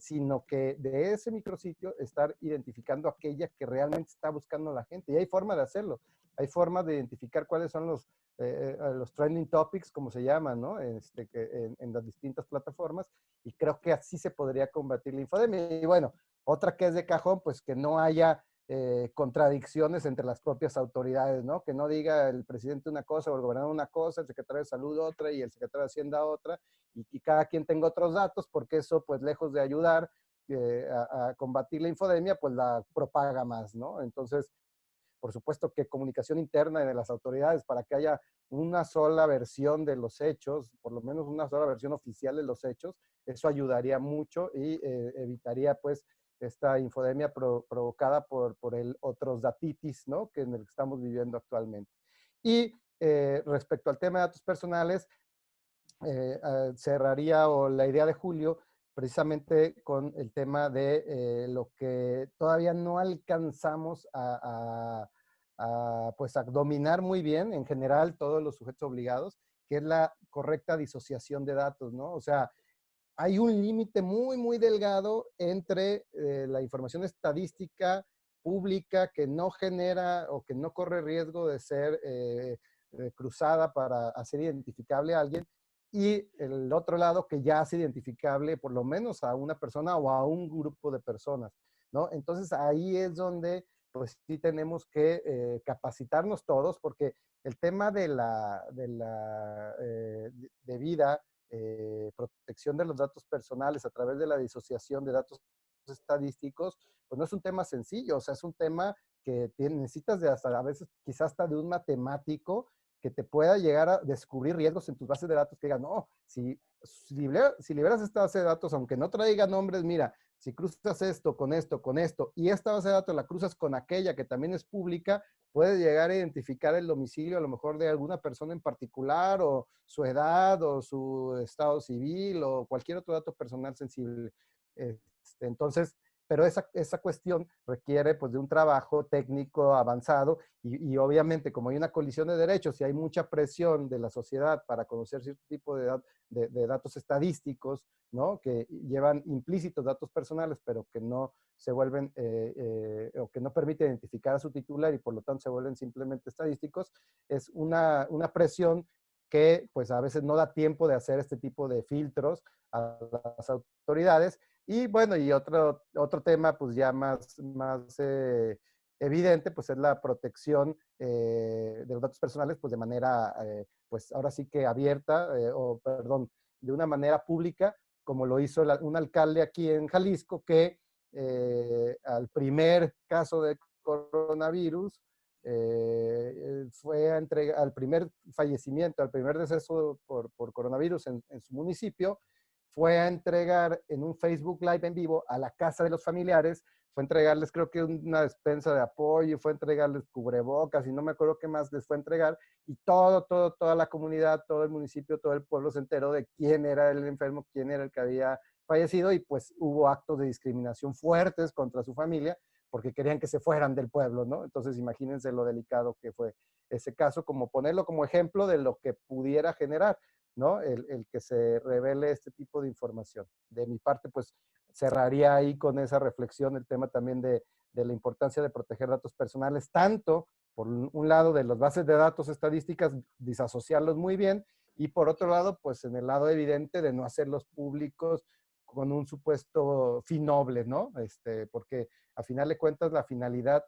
sino que de ese micrositio estar identificando aquella que realmente está buscando la gente. Y hay forma de hacerlo. Hay forma de identificar cuáles son los trending topics, como se llaman, ¿no? En las distintas plataformas. Y creo que así se podría combatir la infodemia. Y bueno, otra que es de cajón, pues que no haya contradicciones entre las propias autoridades, ¿no? Que no diga el presidente una cosa o el gobernador una cosa, el secretario de salud otra y el secretario de Hacienda otra, y cada quien tenga otros datos, porque eso, pues lejos de ayudar a combatir la infodemia, pues la propaga más, ¿no? Entonces, por supuesto que comunicación interna de las autoridades para que haya una sola versión de los hechos, por lo menos una sola versión oficial de los hechos, eso ayudaría mucho y evitaría pues esta infodemia provocada por el otros datitis, ¿no? Que en el que estamos viviendo actualmente. Y respecto al tema de datos personales, cerraría o la idea de Julio precisamente con el tema de lo que todavía no alcanzamos pues a dominar muy bien en general todos los sujetos obligados, que es la correcta disociación de datos, ¿no? O sea, hay un límite muy delgado entre la información estadística pública que no genera o que no corre riesgo de ser cruzada para hacer identificable a alguien y el otro lado que ya hace identificable por lo menos a una persona o a un grupo de personas, ¿no? Entonces ahí es donde pues sí tenemos que capacitarnos todos porque el tema de la debida protección de los datos personales a través de la disociación de datos estadísticos, pues no es un tema sencillo, o sea, es un tema que necesitas de hasta, a veces quizás hasta de un matemático que te pueda llegar a descubrir riesgos en tus bases de datos, que digan, no, si liberas esta base de datos, aunque no traiga nombres, mira, si cruzas con esto, y esta base de datos la cruzas con aquella que también es pública, puedes llegar a identificar el domicilio a lo mejor de alguna persona en particular, o su edad, o su estado civil, o cualquier otro dato personal sensible. Entonces, pero esa cuestión requiere pues de un trabajo técnico avanzado y obviamente como hay una colisión de derechos y hay mucha presión de la sociedad para conocer cierto tipo de datos estadísticos, ¿no? Que llevan implícitos datos personales, pero que no se vuelven o que no permite identificar a su titular y por lo tanto se vuelven simplemente estadísticos, es una presión que pues a veces no da tiempo de hacer este tipo de filtros a las autoridades. Y bueno, y otro tema pues ya más evidente, pues es la protección de los datos personales, pues de manera, pues ahora sí que abierta, o perdón, de una manera pública, como lo hizo un alcalde aquí en Jalisco, que al primer caso de coronavirus, fue a entregar, al primer fallecimiento, al primer deceso por coronavirus en su municipio, fue a entregar en un Facebook Live en vivo a la casa de los familiares, fue a entregarles creo que una despensa de apoyo, fue a entregarles cubrebocas y no me acuerdo qué más les fue a entregar, y toda la comunidad, todo el municipio, todo el pueblo se enteró de quién era el enfermo, quién era el que había fallecido, y pues hubo actos de discriminación fuertes contra su familia porque querían que se fueran del pueblo, ¿no? Entonces imagínense lo delicado que fue ese caso, como ponerlo como ejemplo de lo que pudiera generar, ¿no? El que se revele este tipo de información. De mi parte, pues cerraría ahí con esa reflexión el tema también de la importancia de proteger datos personales, tanto por un lado de las bases de datos estadísticas, disasociarlos muy bien, y por otro lado, pues en el lado evidente de no hacerlos públicos con un supuesto fin noble, ¿no? Porque a final de cuentas la finalidad,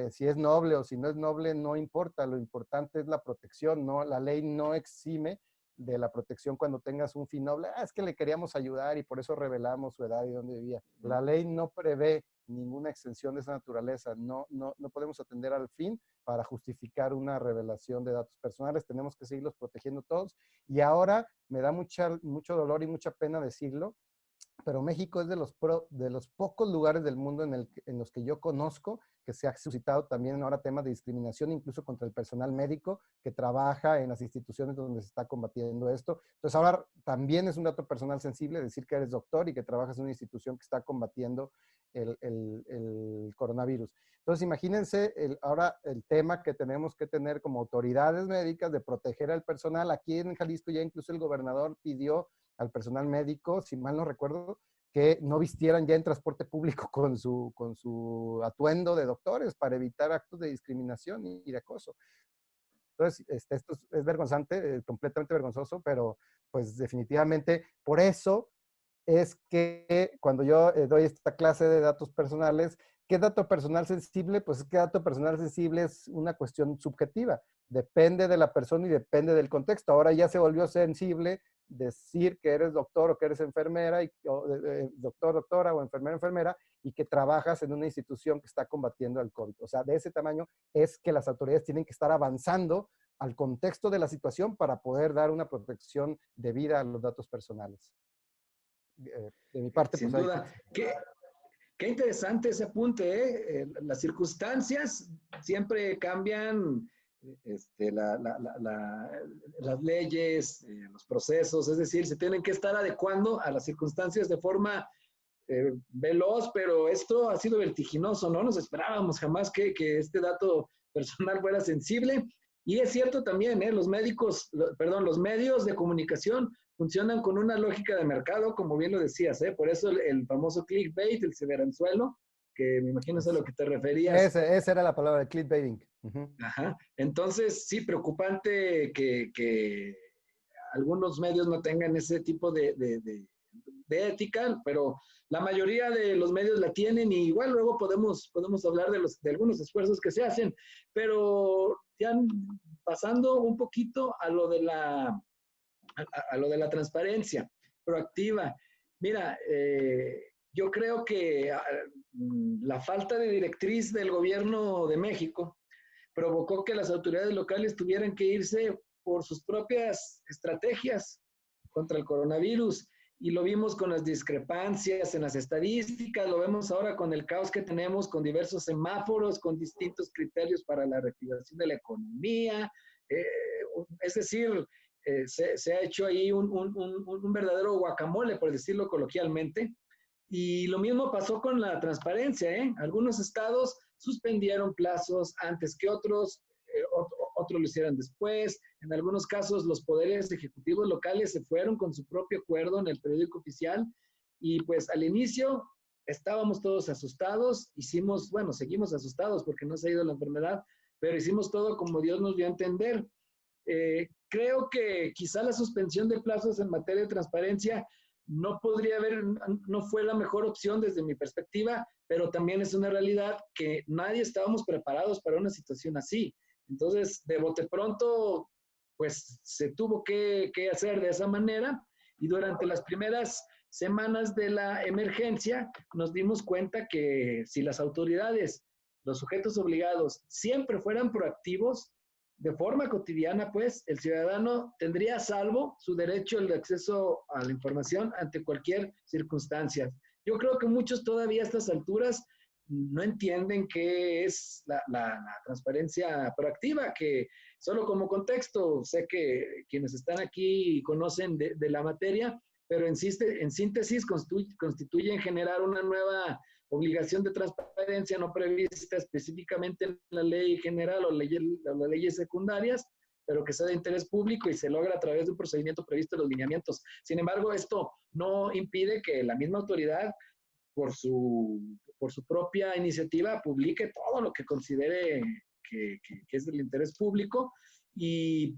si es noble o si no es noble, no importa, lo importante es la protección, ¿no? La ley no exime de la protección cuando tengas un fin noble. Es que le queríamos ayudar y por eso revelamos su edad y dónde vivía. La ley no prevé ninguna extensión de esa naturaleza. No podemos atender al fin para justificar una revelación de datos personales. Tenemos que seguirlos protegiendo todos. Y ahora me da mucho dolor y mucha pena decirlo, pero México es de los pocos lugares del mundo en los que yo conozco que se ha suscitado también ahora temas de discriminación, incluso contra el personal médico que trabaja en las instituciones donde se está combatiendo esto. Entonces ahora también es un dato personal sensible decir que eres doctor y que trabajas en una institución que está combatiendo el coronavirus. Entonces imagínense ahora el tema que tenemos que tener como autoridades médicas de proteger al personal. Aquí en Jalisco ya incluso el gobernador pidió al personal médico, si mal no recuerdo, que no vistieran ya en transporte público con su atuendo de doctores para evitar actos de discriminación y de acoso. Entonces, esto es vergonzante, completamente vergonzoso, pero pues definitivamente por eso es que cuando yo doy esta clase de datos personales, ¿qué dato personal sensible? Pues es que dato personal sensible es una cuestión subjetiva. Depende de la persona y depende del contexto. Ahora ya se volvió sensible decir que eres doctor o que eres enfermera, doctor, doctora o enfermera, enfermera, y que trabajas en una institución que está combatiendo el COVID. O sea, de ese tamaño es que las autoridades tienen que estar avanzando al contexto de la situación para poder dar una protección debida a los datos personales. De mi parte, Sin pues duda. Qué interesante ese apunte, ¿eh? Las circunstancias siempre cambian, las leyes, los procesos, es decir, se tienen que estar adecuando a las circunstancias de forma veloz, pero esto ha sido vertiginoso, no nos esperábamos jamás que este dato personal fuera sensible. Y es cierto también, los los medios de comunicación funcionan con una lógica de mercado, como bien lo decías, por eso el famoso clickbait, el ciberanzuelo, que me imagino es a lo que te referías. Esa era la palabra, clickbaiting. Ajá. Entonces, sí, preocupante que algunos medios no tengan ese tipo de ética, pero la mayoría de los medios la tienen y igual luego podemos hablar de algunos esfuerzos que se hacen, pero ya pasando un poquito a lo de la transparencia proactiva. Mira, yo creo que la falta de directriz del gobierno de México provocó que las autoridades locales tuvieran que irse por sus propias estrategias contra el coronavirus. Y lo vimos con las discrepancias en las estadísticas, lo vemos ahora con el caos que tenemos, con diversos semáforos, con distintos criterios para la reactivación de la economía. Es decir, se ha hecho ahí un verdadero guacamole, por decirlo coloquialmente. Y lo mismo pasó con la transparencia, ¿eh? Algunos estados suspendieron plazos antes que otros, otros lo hicieron después. En algunos casos los poderes ejecutivos locales se fueron con su propio acuerdo en el periódico oficial y pues al inicio estábamos todos asustados, seguimos asustados porque no se ha ido la enfermedad, pero hicimos todo como Dios nos dio a entender. Creo que quizá la suspensión de plazos en materia de transparencia no fue la mejor opción desde mi perspectiva, pero también es una realidad que nadie estábamos preparados para una situación así. Entonces, de bote pronto, pues se tuvo que hacer de esa manera y durante las primeras semanas de la emergencia nos dimos cuenta que si las autoridades, los sujetos obligados, siempre fueran proactivos, de forma cotidiana, pues, el ciudadano tendría a salvo su derecho al acceso a la información ante cualquier circunstancia. Yo creo que muchos todavía a estas alturas no entienden qué es la transparencia proactiva, que solo como contexto, sé que quienes están aquí conocen de la materia, pero en síntesis constituyen generar una nueva obligación de transparencia no prevista específicamente en la ley general o las leyes secundarias, pero que sea de interés público y se logra a través de un procedimiento previsto en los lineamientos. Sin embargo, esto no impide que la misma autoridad, por su propia iniciativa, publique todo lo que considere que es del interés público y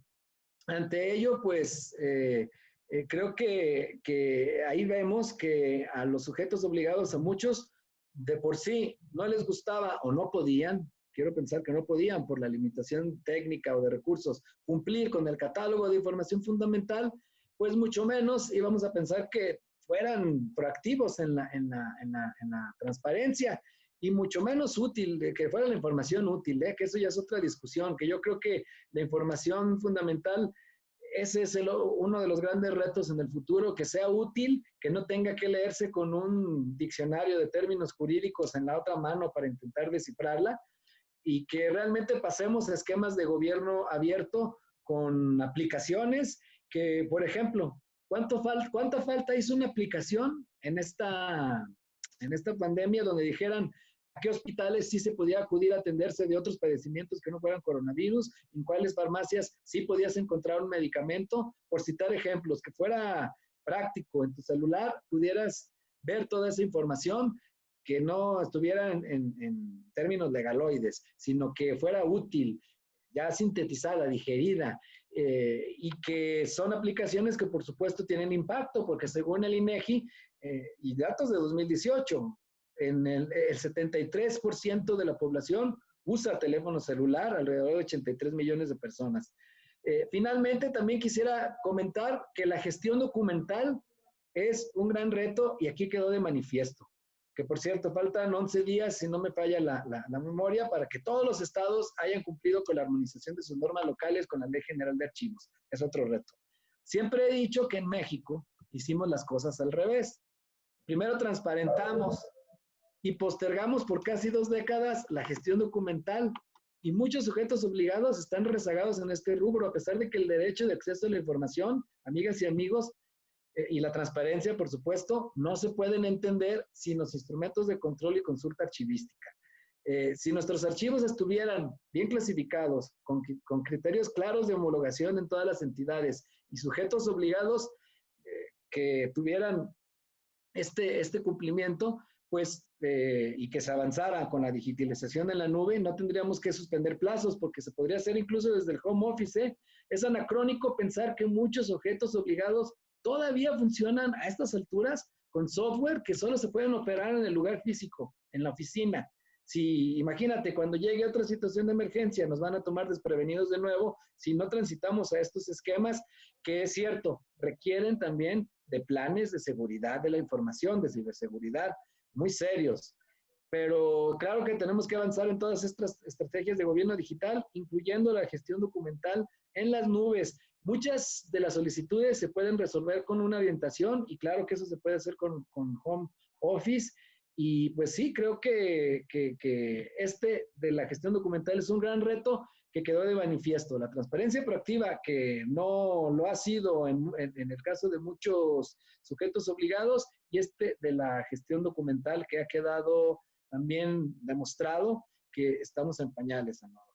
ante ello, pues, creo que ahí vemos que a los sujetos obligados, a muchos, de por sí no les gustaba o no podían, quiero pensar que no podían por la limitación técnica o de recursos, cumplir con el catálogo de información fundamental, pues mucho menos íbamos a pensar que fueran proactivos en la transparencia y mucho menos útil, que fuera la información útil, que eso ya es otra discusión, que yo creo que la información fundamental, ese es uno de los grandes retos en el futuro, que sea útil, que no tenga que leerse con un diccionario de términos jurídicos en la otra mano para intentar descifrarla y que realmente pasemos a esquemas de gobierno abierto con aplicaciones que, por ejemplo, ¿cuánta falta hizo una aplicación en esta pandemia donde dijeran a qué hospitales sí se podía acudir a atenderse de otros padecimientos que no fueran coronavirus, en cuáles farmacias sí podías encontrar un medicamento? Por citar ejemplos, que fuera práctico en tu celular, pudieras ver toda esa información, que no estuviera en términos legaloides, sino que fuera útil, ya sintetizada, digerida, y que son aplicaciones que por supuesto tienen impacto, porque según el INEGI y datos de 2018, el 73% de la población usa teléfono celular, alrededor de 83 millones de personas. Finalmente, también quisiera comentar que la gestión documental es un gran reto y aquí quedó de manifiesto. Que por cierto, faltan 11 días, si no me falla la memoria, para que todos los estados hayan cumplido con la armonización de sus normas locales con la Ley General de Archivos. Es otro reto. Siempre he dicho que en México hicimos las cosas al revés. Primero transparentamos y postergamos por casi 2 décadas la gestión documental y muchos sujetos obligados están rezagados en este rubro, a pesar de que el derecho de acceso a la información, amigas y amigos, y la transparencia, por supuesto, no se pueden entender sin los instrumentos de control y consulta archivística. Si nuestros archivos estuvieran bien clasificados, con criterios claros de homologación en todas las entidades y sujetos obligados que tuvieran este cumplimiento, pues, y que se avanzara con la digitalización en la nube, no tendríamos que suspender plazos, porque se podría hacer incluso desde el home office. Es anacrónico pensar que muchos sujetos obligados todavía funcionan a estas alturas con software que solo se pueden operar en el lugar físico, en la oficina. Si, imagínate, cuando llegue otra situación de emergencia, nos van a tomar desprevenidos de nuevo si no transitamos a estos esquemas que, es cierto, requieren también de planes de seguridad de la información, de ciberseguridad, muy serios. Pero claro que tenemos que avanzar en todas estas estrategias de gobierno digital, incluyendo la gestión documental en las nubes. Muchas de las solicitudes se pueden resolver con una orientación y claro que eso se puede hacer con Home Office. Y pues sí, creo que este de la gestión documental es un gran reto que quedó de manifiesto. La transparencia proactiva, que no lo ha sido en el caso de muchos sujetos obligados, y este de la gestión documental que ha quedado también demostrado que estamos en pañales, Amador.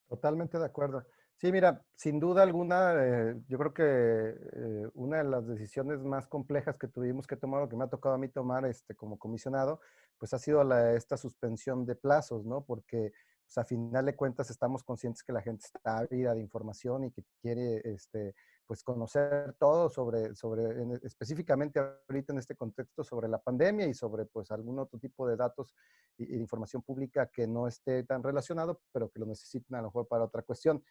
Totalmente de acuerdo. Sí, mira, sin duda alguna, yo creo que una de las decisiones más complejas que tuvimos que tomar, o que me ha tocado a mí tomar como comisionado, pues ha sido esta suspensión de plazos, ¿no? Porque pues, a final de cuentas estamos conscientes que la gente está ávida de información y que quiere pues conocer todo específicamente ahorita en este contexto sobre la pandemia y sobre pues algún otro tipo de datos y de información pública que no esté tan relacionado, pero que lo necesiten a lo mejor para otra cuestión.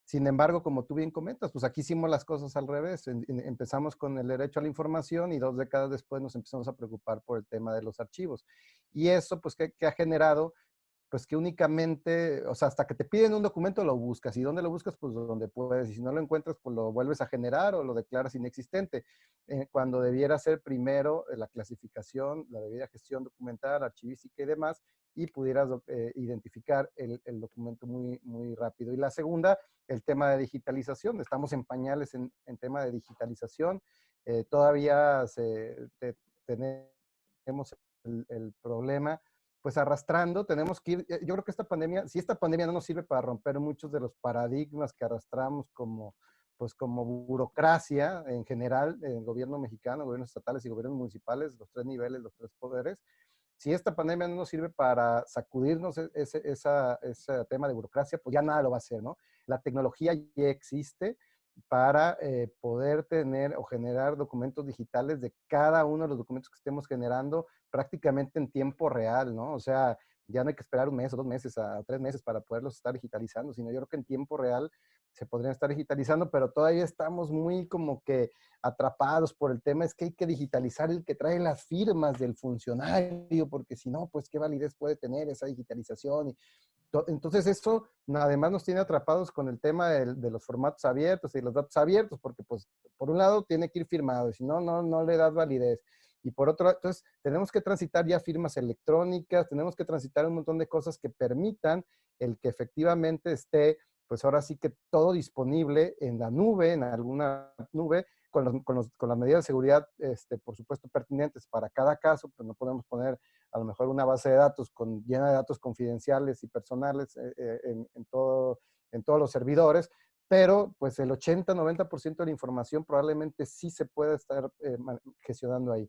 Sin embargo, como tú bien comentas, pues aquí hicimos las cosas al revés. Empezamos con el derecho a la información y 2 décadas después nos empezamos a preocupar por el tema de los archivos. Y eso, pues, que ha generado, pues, que únicamente, o sea, hasta que te piden un documento lo buscas. ¿Y dónde lo buscas? Pues donde puedes. Y si no lo encuentras, pues lo vuelves a generar o lo declaras inexistente. Cuando debiera ser primero la clasificación, la debida gestión documental, archivística y demás, y pudieras identificar el documento muy, muy rápido. Y la segunda, el tema de digitalización. Estamos en pañales en tema de digitalización. Todavía tenemos el problema, pues arrastrando, tenemos que ir, yo creo que esta pandemia, si esta pandemia no nos sirve para romper muchos de los paradigmas que arrastramos pues como burocracia en general, en el gobierno mexicano, gobiernos estatales y gobiernos municipales, los 3 niveles, los 3 poderes, si esta pandemia no nos sirve para sacudirnos ese tema de burocracia, pues ya nada lo va a hacer, ¿no? La tecnología ya existe para poder tener o generar documentos digitales de cada uno de los documentos que estemos generando prácticamente en tiempo real, ¿no? O sea, ya no hay que esperar 1 mes o 2 meses a 3 meses para poderlos estar digitalizando, sino yo creo que en tiempo real se podrían estar digitalizando, pero todavía estamos muy como que atrapados por el tema, es que hay que digitalizar el que trae las firmas del funcionario, porque si no, pues qué validez puede tener esa digitalización. Y entonces eso además nos tiene atrapados con el tema de los formatos abiertos y los datos abiertos, porque pues por un lado tiene que ir firmado, y si no, no le das validez. Y por otro lado, entonces tenemos que transitar ya firmas electrónicas, tenemos que transitar un montón de cosas que permitan el que efectivamente esté, pues ahora sí que todo disponible en la nube, en alguna nube, con las medidas de seguridad, por supuesto, pertinentes para cada caso. Pues no podemos poner a lo mejor una base de datos llena de datos confidenciales y personales en todos los servidores, pero pues el 80-90% de la información probablemente sí se puede estar gestionando ahí.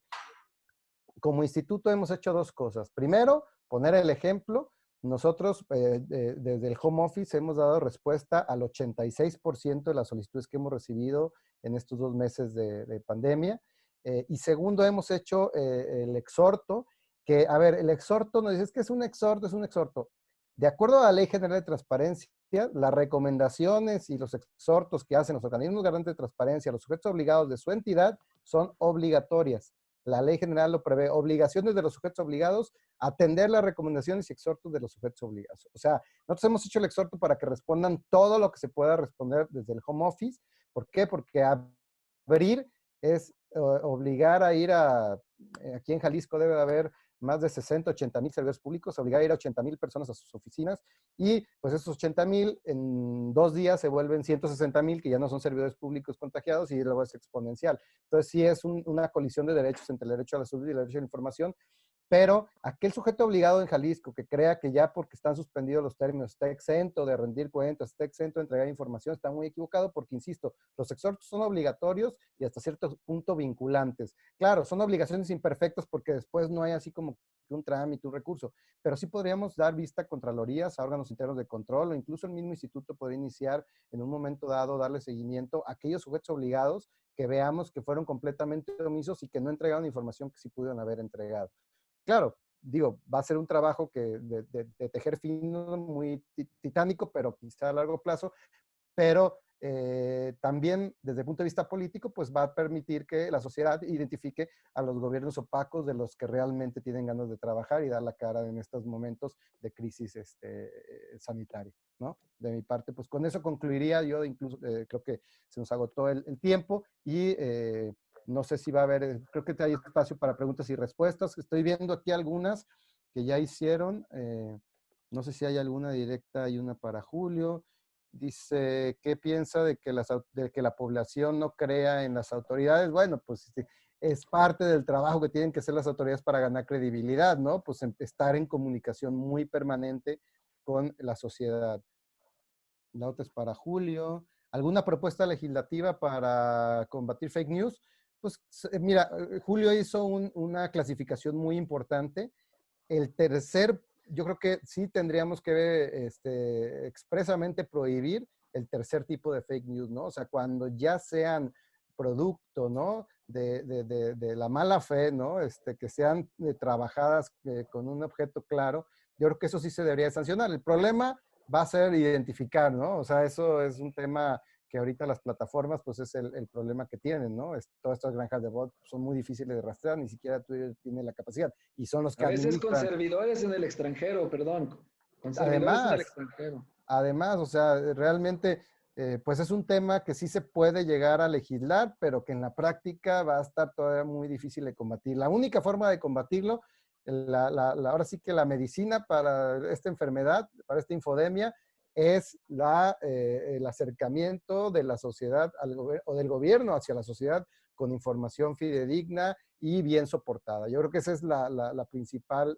Como instituto hemos hecho 2 cosas. Primero, poner el ejemplo. Nosotros desde el home office hemos dado respuesta al 86% de las solicitudes que hemos recibido en estos 2 meses de pandemia. Y segundo, hemos hecho el exhorto, que, a ver, el exhorto nos dice, es que es un exhorto, es un exhorto. De acuerdo a la Ley General de Transparencia, las recomendaciones y los exhortos que hacen los organismos garantes de transparencia, los sujetos obligados de su entidad, son obligatorias. La ley general lo prevé, obligaciones de los sujetos obligados, atender las recomendaciones y exhortos de los sujetos obligados. O sea, nosotros hemos hecho el exhorto para que respondan todo lo que se pueda responder desde el home office. ¿Por qué? Porque abrir es obligar a ir aquí en Jalisco debe de haber más de 60-80 mil servidores públicos, obligar a ir a 80,000 personas a sus oficinas, y pues esos 80,000 en 2 días se vuelven 160,000 que ya no son servidores públicos contagiados, y luego es exponencial. Entonces sí es una colisión de derechos entre el derecho a la salud y el derecho a la información. Pero aquel sujeto obligado en Jalisco que crea que ya porque están suspendidos los términos está exento de rendir cuentas, está exento de entregar información, está muy equivocado, porque, insisto, los exhortos son obligatorios y hasta cierto punto vinculantes. Claro, son obligaciones imperfectas porque después no hay así como un trámite, un recurso, pero sí podríamos dar vista a contralorías, a órganos internos de control, o incluso el mismo instituto podría iniciar en un momento dado, darle seguimiento a aquellos sujetos obligados que veamos que fueron completamente omisos y que no entregaron información que sí pudieron haber entregado. Claro, digo, va a ser un trabajo de tejer fino, muy titánico, pero quizá a largo plazo, pero también desde el punto de vista político, pues va a permitir que la sociedad identifique a los gobiernos opacos de los que realmente tienen ganas de trabajar y dar la cara en estos momentos de crisis sanitaria, ¿no? De mi parte, pues con eso concluiría. Yo incluso creo que se nos agotó el tiempo y no sé si va a haber, creo que hay espacio para preguntas y respuestas. Estoy viendo aquí algunas que ya hicieron. No sé si hay alguna directa y una para Julio. Dice, ¿qué piensa de que la población no crea en las autoridades? Bueno, pues es parte del trabajo que tienen que hacer las autoridades para ganar credibilidad, ¿no? Pues estar en comunicación muy permanente con la sociedad. La otra es para Julio. ¿Alguna propuesta legislativa para combatir fake news? Pues mira, Julio hizo una clasificación muy importante. Yo creo que sí tendríamos que expresamente prohibir el tercer tipo de fake news, ¿no? O sea, cuando ya sean producto, ¿no? De la mala fe, ¿no? Que sean trabajadas con un objeto claro, yo creo que eso sí se debería sancionar. El problema va a ser identificar, ¿no? O sea, eso es un tema que ahorita las plataformas, pues es el problema que tienen, ¿no? Todas estas granjas de bot son muy difíciles de rastrear, ni siquiera Twitter tiene la capacidad. Y son los que A veces con administran. servidores en el extranjero, perdón. Con servidores en el Además, extranjero. o sea, realmente, pues es un tema que sí se puede llegar a legislar, pero que en la práctica va a estar todavía muy difícil de combatir. La única forma de combatirlo, ahora sí que la medicina para esta enfermedad, para esta infodemia, es el acercamiento de la sociedad o del gobierno hacia la sociedad con información fidedigna y bien soportada. Yo creo que esa es la principal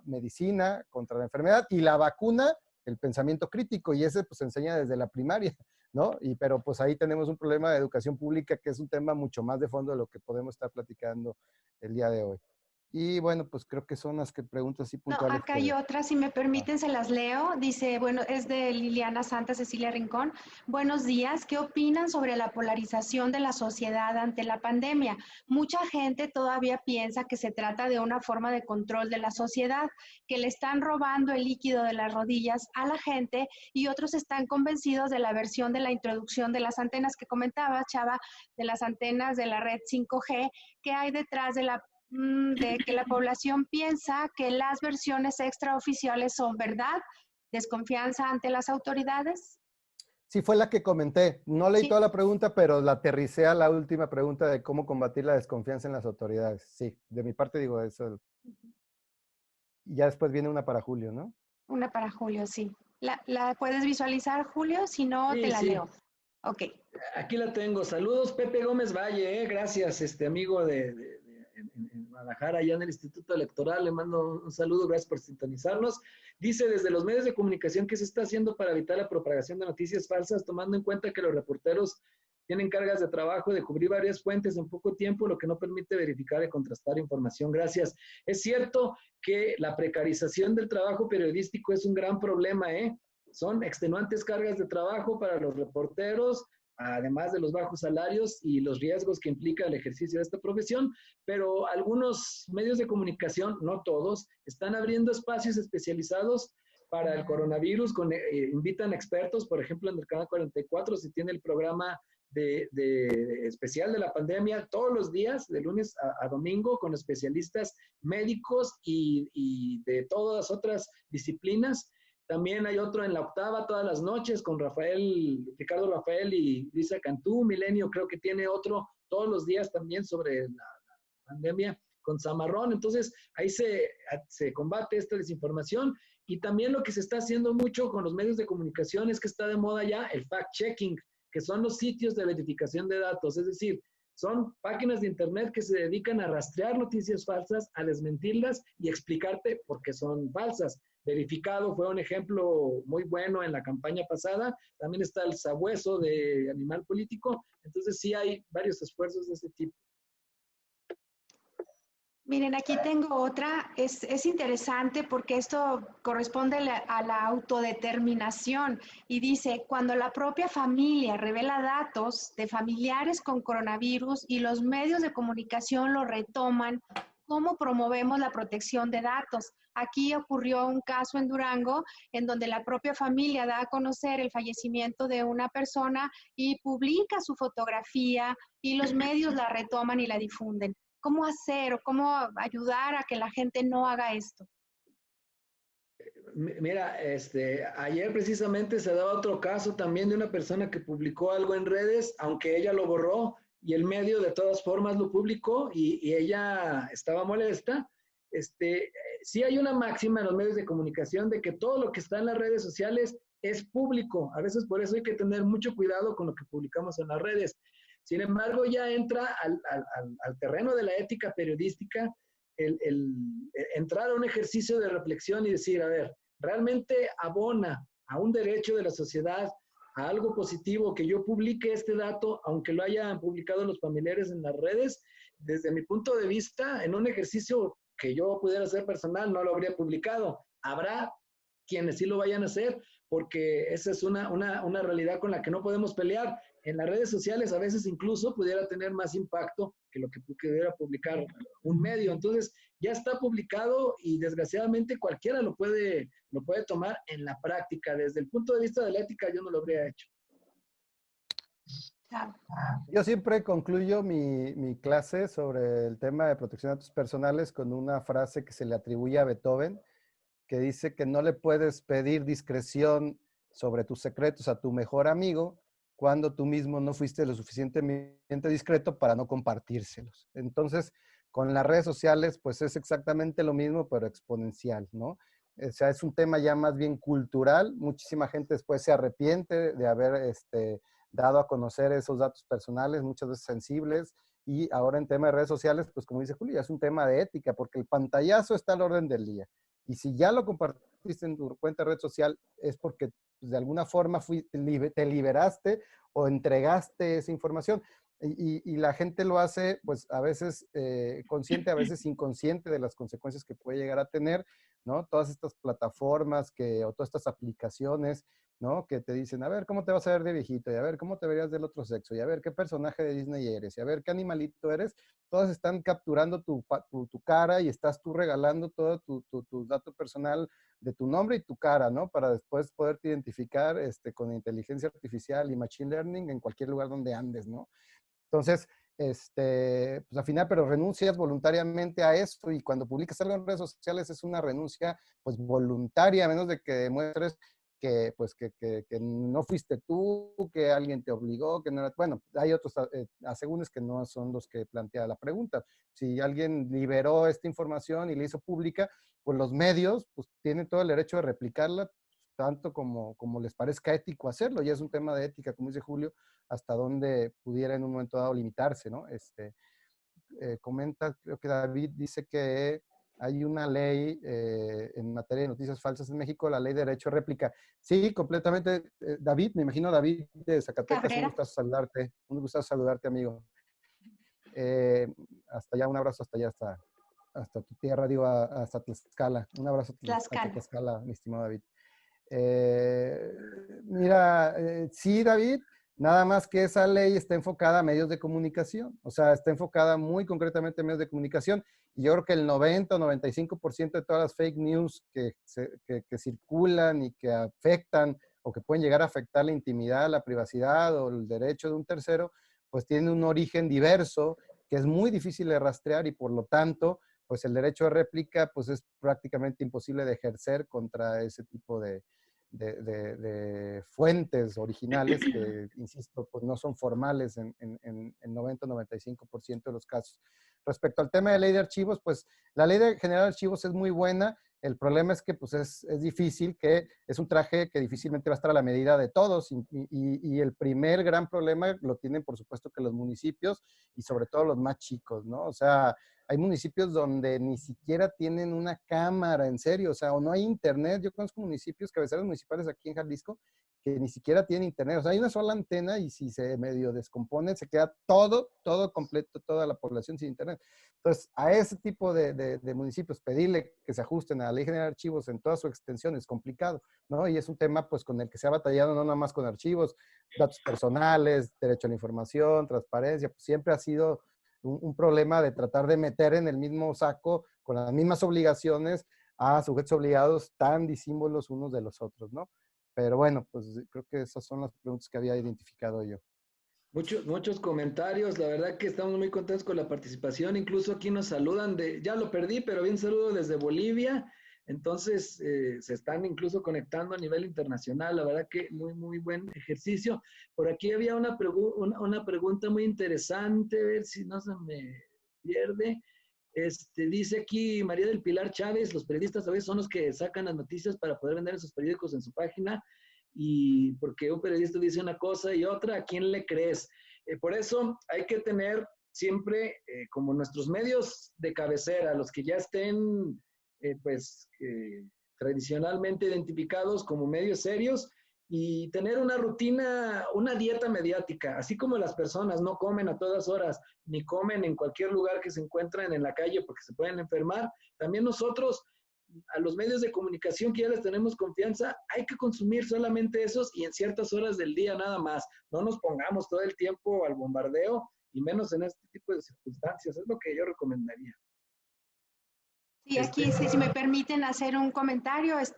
medicina contra la enfermedad, y la vacuna, el pensamiento crítico, y ese pues se enseña desde la primaria, ¿no? Pero pues ahí tenemos un problema de educación pública que es un tema mucho más de fondo de lo que podemos estar platicando el día de hoy. Y bueno, pues creo que son las preguntas así No, puntuales. acá hay otra, si me permiten, se las leo. Dice, bueno, es de Liliana Santa Cecilia Rincón. Buenos días, ¿qué opinan sobre la polarización de la sociedad ante la pandemia? Mucha gente todavía piensa que se trata de una forma de control de la sociedad, que le están robando el líquido de las rodillas a la gente, y otros están convencidos de la versión de la introducción de las antenas que comentaba Chava, de las antenas de la red 5G, que hay detrás de que la población piensa que las versiones extraoficiales son verdad, desconfianza ante las autoridades. Sí, fue la que comenté. No leí Sí. toda la pregunta, pero la aterricé a la última pregunta de cómo combatir la desconfianza en las autoridades. Sí, de mi parte digo eso. Y ya después viene una para Julio, ¿no? Una para Julio, sí. ¿La puedes visualizar, Julio? Si no, te Sí, la sí. leo. Ok. Aquí la tengo. Saludos, Pepe Gómez Valle, gracias, amigo en Guadalajara, allá en el Instituto Electoral. Le mando un saludo, gracias por sintonizarnos. Dice, desde los medios de comunicación, ¿qué se está haciendo para evitar la propagación de noticias falsas, tomando en cuenta que los reporteros tienen cargas de trabajo de cubrir varias fuentes en poco tiempo, lo que no permite verificar y contrastar información? Gracias. Es cierto que la precarización del trabajo periodístico es un gran problema, Son extenuantes cargas de trabajo para los reporteros, además de los bajos salarios y los riesgos que implica el ejercicio de esta profesión, pero algunos medios de comunicación, no todos, están abriendo espacios especializados para el coronavirus, invitan expertos, por ejemplo, en el Canal 44 se tiene el programa de especial de la pandemia todos los días, de lunes a domingo, con especialistas médicos y de todas las otras disciplinas. También hay otro en La Octava todas las noches con Ricardo Rafael y Luisa Cantú. Milenio creo que tiene otro todos los días también sobre la pandemia con Zamarrón. Entonces ahí se combate esta desinformación. Y también lo que se está haciendo mucho con los medios de comunicación es que está de moda ya el fact-checking, que son los sitios de verificación de datos. Es decir, son páginas de internet que se dedican a rastrear noticias falsas, a desmentirlas y explicarte por qué son falsas. Verificado fue un ejemplo muy bueno en la campaña pasada. También está el Sabueso de Animal Político. Entonces sí hay varios esfuerzos de este tipo. Miren, aquí tengo otra. Es interesante porque esto corresponde a la autodeterminación y dice, cuando la propia familia revela datos de familiares con coronavirus y los medios de comunicación lo retoman cómo promovemos la protección de datos. Aquí ocurrió un caso en Durango en donde la propia familia da a conocer el fallecimiento de una persona y publica su fotografía y los medios la retoman y la difunden. ¿Cómo hacer o cómo ayudar a que la gente no haga esto? Mira, ayer precisamente se daba otro caso también de una persona que publicó algo en redes, aunque ella lo borró y el medio de todas formas lo publicó y ella estaba molesta. Sí hay una máxima en los medios de comunicación de que todo lo que está en las redes sociales es público. A veces por eso hay que tener mucho cuidado con lo que publicamos en las redes. Sin embargo, ya entra al terreno de la ética periodística el entrar a un ejercicio de reflexión y decir, a ver, ¿realmente abona a un derecho de la sociedad, a algo positivo que yo publique este dato, aunque lo hayan publicado los familiares en las redes? Desde mi punto de vista, en un ejercicio que yo pudiera hacer personal, no lo habría publicado. Habrá quienes sí lo vayan a hacer, porque esa es una realidad con la que no podemos pelear. En las redes sociales a veces incluso pudiera tener más impacto que lo que pudiera publicar un medio. Entonces, ya está publicado y desgraciadamente cualquiera lo puede tomar en la práctica. Desde el punto de vista de la ética, yo no lo habría hecho. Yo siempre concluyo mi clase sobre el tema de protección de datos personales con una frase que se le atribuye a Beethoven, que dice que no le puedes pedir discreción sobre tus secretos a tu mejor amigo cuando tú mismo no fuiste lo suficientemente discreto para no compartírselos. Entonces, con las redes sociales, pues es exactamente lo mismo, pero exponencial, ¿no? O sea, es un tema ya más bien cultural. Muchísima gente después se arrepiente de haber dado a conocer esos datos personales, muchas veces sensibles. Y ahora en tema de redes sociales, pues como dice Julio, es un tema de ética, porque el pantallazo está al orden del día. Y si ya lo compartiste en tu cuenta de red social, es porque pues, de alguna forma te liberaste o entregaste esa información. Y la gente lo hace, pues a veces consciente, a veces inconsciente de las consecuencias que puede llegar a tener, ¿no? Todas estas plataformas o todas estas aplicaciones, ¿no? Que te dicen, a ver, ¿cómo te vas a ver de viejito? Y a ver, ¿cómo te verías del otro sexo? Y a ver, ¿qué personaje de Disney eres? Y a ver, ¿qué animalito eres? Todas están capturando tu cara y estás tú regalando todo tu dato personal de tu nombre y tu cara, ¿no? Para después poderte identificar con inteligencia artificial y machine learning en cualquier lugar donde andes, ¿no? Entonces, pues al final, pero renuncias voluntariamente a eso y cuando publicas algo en redes sociales es una renuncia pues voluntaria, a menos de que demuestres que pues que no fuiste tú, que alguien te obligó, que no era, bueno, hay otros asegúnes que no son los que plantea la pregunta. Si alguien liberó esta información y la hizo pública, pues los medios pues tienen todo el derecho de replicarla tanto como les parezca ético hacerlo, y es un tema de ética, como dice Julio, hasta dónde pudiera en un momento dado limitarse, ¿no? Comenta, creo que David dice que hay una ley en materia de noticias falsas en México, la ley de derecho a réplica. Sí, completamente. David, me imagino David de Zacatecas, Cabrera. un gusto saludarte, amigo. Hasta allá, un abrazo hasta allá, hasta tu tierra, digo, hasta Tlaxcala. Un abrazo hasta Tlaxcala, mi estimado David. Mira, sí, David, nada más que esa ley está enfocada a medios de comunicación, o sea, está enfocada muy concretamente a medios de comunicación, y yo creo que el 90 o 95% de todas las fake news que circulan y que afectan o que pueden llegar a afectar la intimidad, la privacidad o el derecho de un tercero, pues tienen un origen diverso que es muy difícil de rastrear y por lo tanto, pues el derecho de réplica pues es prácticamente imposible de ejercer contra ese tipo de fuentes originales que, insisto, pues no son formales en 90-95% de los casos. Respecto al tema de ley de archivos, pues la ley de generar archivos es muy buena. El problema es que pues es difícil, que es un traje que difícilmente va a estar a la medida de todos y el primer gran problema lo tienen por supuesto que los municipios y sobre todo los más chicos, ¿no? O sea, hay municipios donde ni siquiera tienen una cámara, en serio, o sea, o no hay internet. Yo conozco municipios, cabeceras municipales aquí en Jalisco, que ni siquiera tienen internet. O sea, hay una sola antena y si se medio descompone, se queda todo completo, toda la población sin internet. Entonces, a ese tipo de municipios, pedirle que se ajusten a la ley general de archivos en toda su extensión es complicado, ¿no? Y es un tema, pues, con el que se ha batallado no nada más con archivos, datos personales, derecho a la información, transparencia, pues siempre ha sido un problema de tratar de meter en el mismo saco, con las mismas obligaciones, a sujetos obligados tan disímbolos unos de los otros, ¿no? Pero bueno, pues creo que esas son las preguntas que había identificado yo. Muchos comentarios, la verdad que estamos muy contentos con la participación, incluso aquí nos saludan ya lo perdí, pero bien saludo desde Bolivia, entonces se están incluso conectando a nivel internacional, la verdad que muy buen ejercicio. Por aquí había una pregunta muy interesante, a ver si no se me pierde. Dice aquí María del Pilar Chávez, los periodistas a veces son los que sacan las noticias para poder vender esos periódicos en su página, y porque un periodista dice una cosa y otra, ¿a quién le crees? Por eso hay que tener siempre como nuestros medios de cabecera, los que ya estén tradicionalmente identificados como medios serios, y tener una rutina, una dieta mediática, así como las personas no comen a todas horas, ni comen en cualquier lugar que se encuentren en la calle porque se pueden enfermar, también nosotros, a los medios de comunicación que ya les tenemos confianza, hay que consumir solamente esos y en ciertas horas del día nada más. No nos pongamos todo el tiempo al bombardeo y menos en este tipo de circunstancias. Es lo que yo recomendaría. Sí, aquí, si me permiten hacer un comentario, es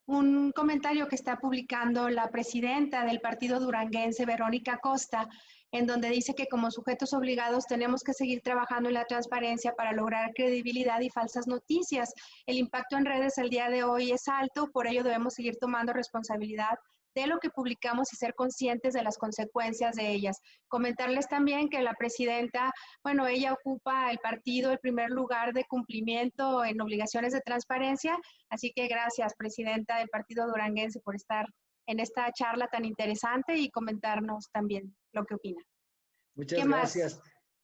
un comentario que está publicando la presidenta del partido duranguense, Verónica Costa, en donde dice que como sujetos obligados tenemos que seguir trabajando en la transparencia para lograr credibilidad y falsas noticias. El impacto en redes el día de hoy es alto, por ello debemos seguir tomando responsabilidad de lo que publicamos y ser conscientes de las consecuencias de ellas. Comentarles también que la presidenta, bueno, ella ocupa el partido el primer lugar de cumplimiento en obligaciones de transparencia, así que gracias, presidenta del partido duranguense, por estar en esta charla tan interesante y comentarnos también lo que opina. Muchas gracias.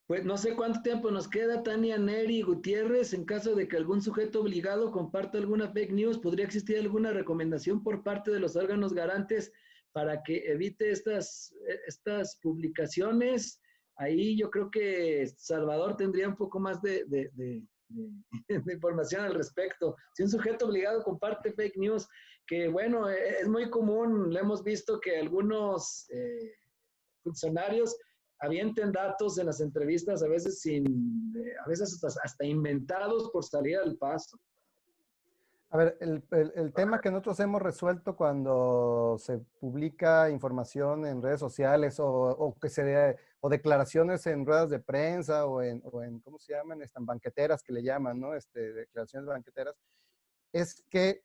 Pues no sé cuánto tiempo nos queda, Tania Neri Gutiérrez. En caso de que algún sujeto obligado comparta alguna fake news, ¿podría existir alguna recomendación por parte de los órganos garantes para que evite estas publicaciones? Ahí yo creo que Salvador tendría un poco más de información al respecto. Si un sujeto obligado comparte fake news, que bueno, es muy común, lo hemos visto que algunos funcionarios avienten datos en las entrevistas, a veces a veces hasta inventados por salir al paso. A ver, el tema que nosotros hemos resuelto cuando se publica información en redes sociales o declaraciones en ruedas de prensa o en ¿cómo se llaman? Banqueteras que le llaman, ¿no? Declaraciones banqueteras, es que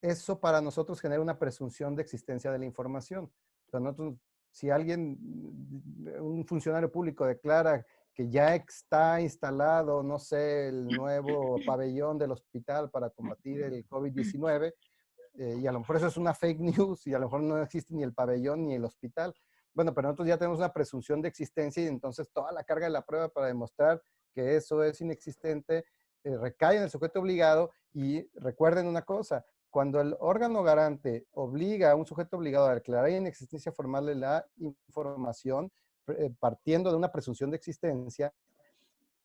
eso para nosotros genera una presunción de existencia de la información. O sea, nosotros, si un funcionario público declara que ya está instalado, no sé, el nuevo pabellón del hospital para combatir el COVID-19, y a lo mejor eso es una fake news, y a lo mejor no existe ni el pabellón ni el hospital. Bueno, pero nosotros ya tenemos una presunción de existencia y entonces toda la carga de la prueba para demostrar que eso es inexistente recae en el sujeto obligado. Y recuerden una cosa, cuando el órgano garante obliga a un sujeto obligado a declarar inexistencia formal de la información, partiendo de una presunción de existencia,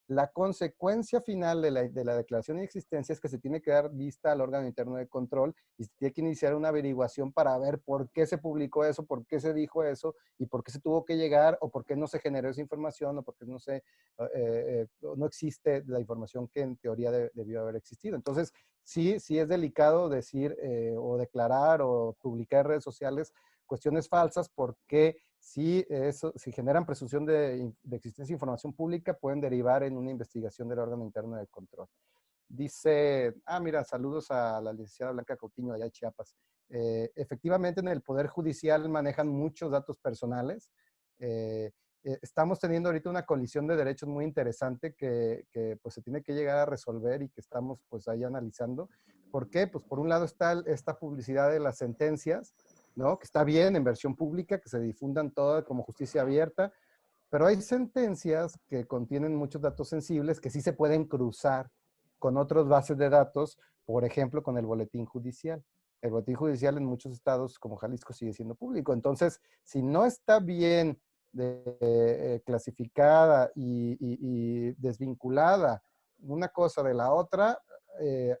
la consecuencia final de la declaración de inexistencia es que se tiene que dar vista al órgano interno de control y se tiene que iniciar una averiguación para ver por qué se publicó eso, por qué se dijo eso y por qué se tuvo que llegar o por qué no se generó esa información o por qué no existe la información que en teoría debió haber existido. Entonces, sí es delicado decir o declarar o publicar en redes sociales cuestiones falsas porque si generan presunción de existencia de información pública, pueden derivar en una investigación del órgano interno de control. Dice, mira, saludos a la licenciada Blanca Coutinho allá de Chiapas. Efectivamente, en el Poder Judicial manejan muchos datos personales. Estamos teniendo ahorita una colisión de derechos muy interesante que pues se tiene que llegar a resolver y que estamos pues ahí analizando. ¿Por qué? Pues por un lado está esta publicidad de las sentencias, ¿no? Que está bien en versión pública, que se difundan todas como justicia abierta, pero hay sentencias que contienen muchos datos sensibles que sí se pueden cruzar con otras bases de datos, por ejemplo, con el boletín judicial. El boletín judicial en muchos estados como Jalisco sigue siendo público. Entonces, si no está bien clasificada y desvinculada una cosa de la otra,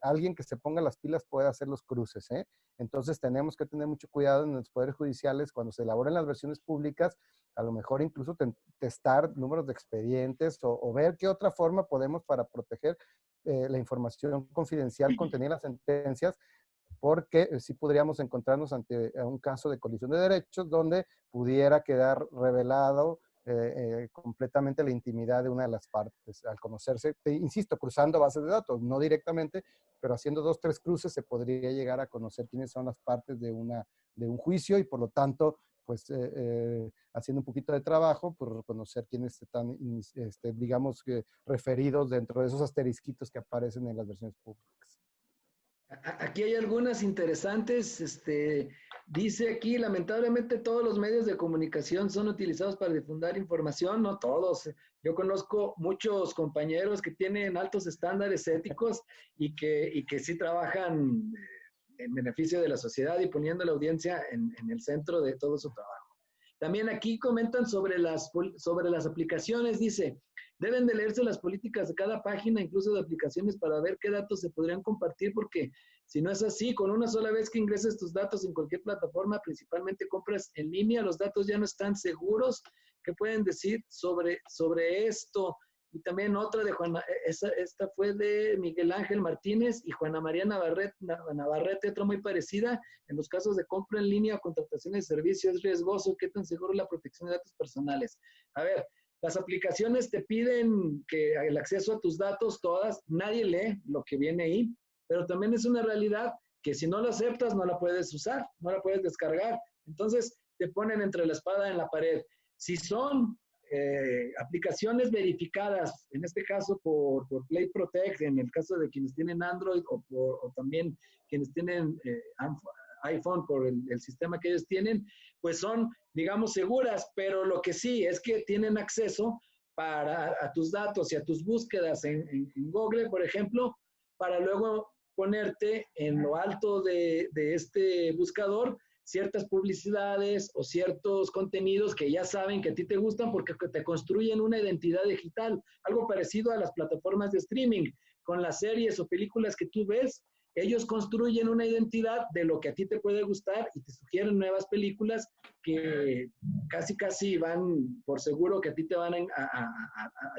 alguien que se ponga las pilas puede hacer los cruces, ¿eh? Entonces tenemos que tener mucho cuidado en los poderes judiciales cuando se elaboren las versiones públicas, a lo mejor incluso testar números de expedientes o ver qué otra forma podemos para proteger la información confidencial contenida en las sentencias, porque sí podríamos encontrarnos ante un caso de colisión de derechos donde pudiera quedar revelado completamente la intimidad de una de las partes. Al conocerse, insisto, cruzando bases de datos, no directamente, pero haciendo 2, 3 cruces se podría llegar a conocer quiénes son las partes de un juicio y por lo tanto, pues haciendo un poquito de trabajo, por reconocer quiénes están, digamos, referidos dentro de esos asterisquitos que aparecen en las versiones públicas. Aquí hay algunas interesantes. Dice aquí, lamentablemente todos los medios de comunicación son utilizados para difundir información, no todos. Yo conozco muchos compañeros que tienen altos estándares éticos y que sí trabajan en beneficio de la sociedad y poniendo a la audiencia en el centro de todo su trabajo. También aquí comentan sobre las aplicaciones, dice, deben de leerse las políticas de cada página, incluso de aplicaciones, para ver qué datos se podrían compartir, porque si no es así, con una sola vez que ingreses tus datos en cualquier plataforma, principalmente compras en línea, los datos ya no están seguros. ¿Qué pueden decir sobre esto? Y también otra de Juana, esta fue de Miguel Ángel Martínez y Juana María Navarrete, otra muy parecida. En los casos de compra en línea o contrataciones de servicios, ¿es riesgoso? ¿Qué tan seguro es la protección de datos personales? A ver, las aplicaciones te piden que el acceso a tus datos todas, nadie lee lo que viene ahí, pero también es una realidad que si no la aceptas no la puedes usar, no la puedes descargar. Entonces te ponen entre la espada en la pared. Si son aplicaciones verificadas, en este caso por Play Protect, en el caso de quienes tienen Android o también quienes tienen iPhone por el sistema que ellos tienen, pues son, digamos, seguras, pero lo que sí es que tienen acceso a tus datos y a tus búsquedas en Google, por ejemplo, para luego ponerte en lo alto de este buscador ciertas publicidades o ciertos contenidos que ya saben que a ti te gustan porque te construyen una identidad digital, algo parecido a las plataformas de streaming. Con las series o películas que tú ves, ellos construyen una identidad de lo que a ti te puede gustar y te sugieren nuevas películas que casi van por seguro que a ti te van a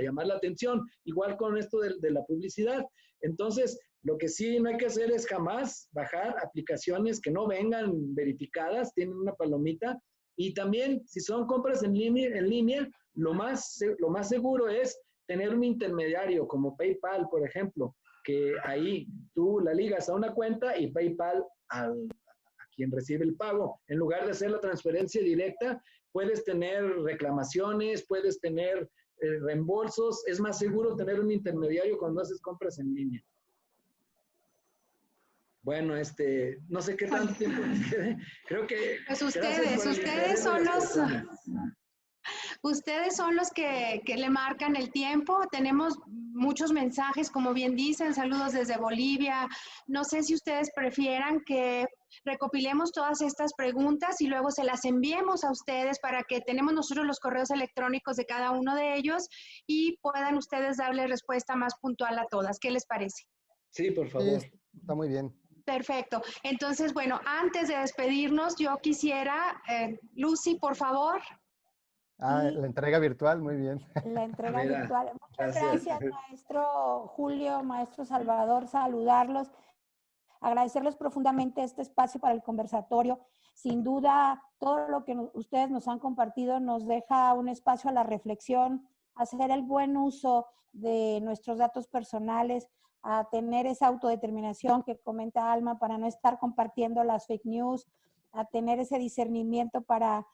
llamar la atención. Igual con esto de la publicidad. Entonces, lo que sí no hay que hacer es jamás bajar aplicaciones que no vengan verificadas, tienen una palomita. Y también, si son compras en línea, lo más seguro es tener un intermediario como PayPal, por ejemplo, que ahí tú la ligas a una cuenta y PayPal a quien recibe el pago. En lugar de hacer la transferencia directa, puedes tener reclamaciones, puedes tener reembolsos. Es más seguro tener un intermediario cuando haces compras en línea. Bueno, no sé qué tanto tiempo nos quede. Creo que... Pues ustedes son los que le marcan el tiempo. Tenemos muchos mensajes, como bien dicen, saludos desde Bolivia. No sé si ustedes prefieran que recopilemos todas estas preguntas y luego se las enviemos a ustedes para que tenemos nosotros los correos electrónicos de cada uno de ellos y puedan ustedes darle respuesta más puntual a todas. ¿Qué les parece? Sí, por favor. Sí, está muy bien. Perfecto. Entonces, bueno, antes de despedirnos, yo quisiera, Lucy, por favor. La entrega virtual, muy bien. La entrega virtual. Muchas gracias, maestro Julio, maestro Salvador, saludarlos, agradecerles profundamente este espacio para el conversatorio. Sin duda, todo lo que ustedes nos han compartido nos deja un espacio a la reflexión, a hacer el buen uso de nuestros datos personales, a tener esa autodeterminación que comenta Alma para no estar compartiendo las fake news, a tener ese discernimiento para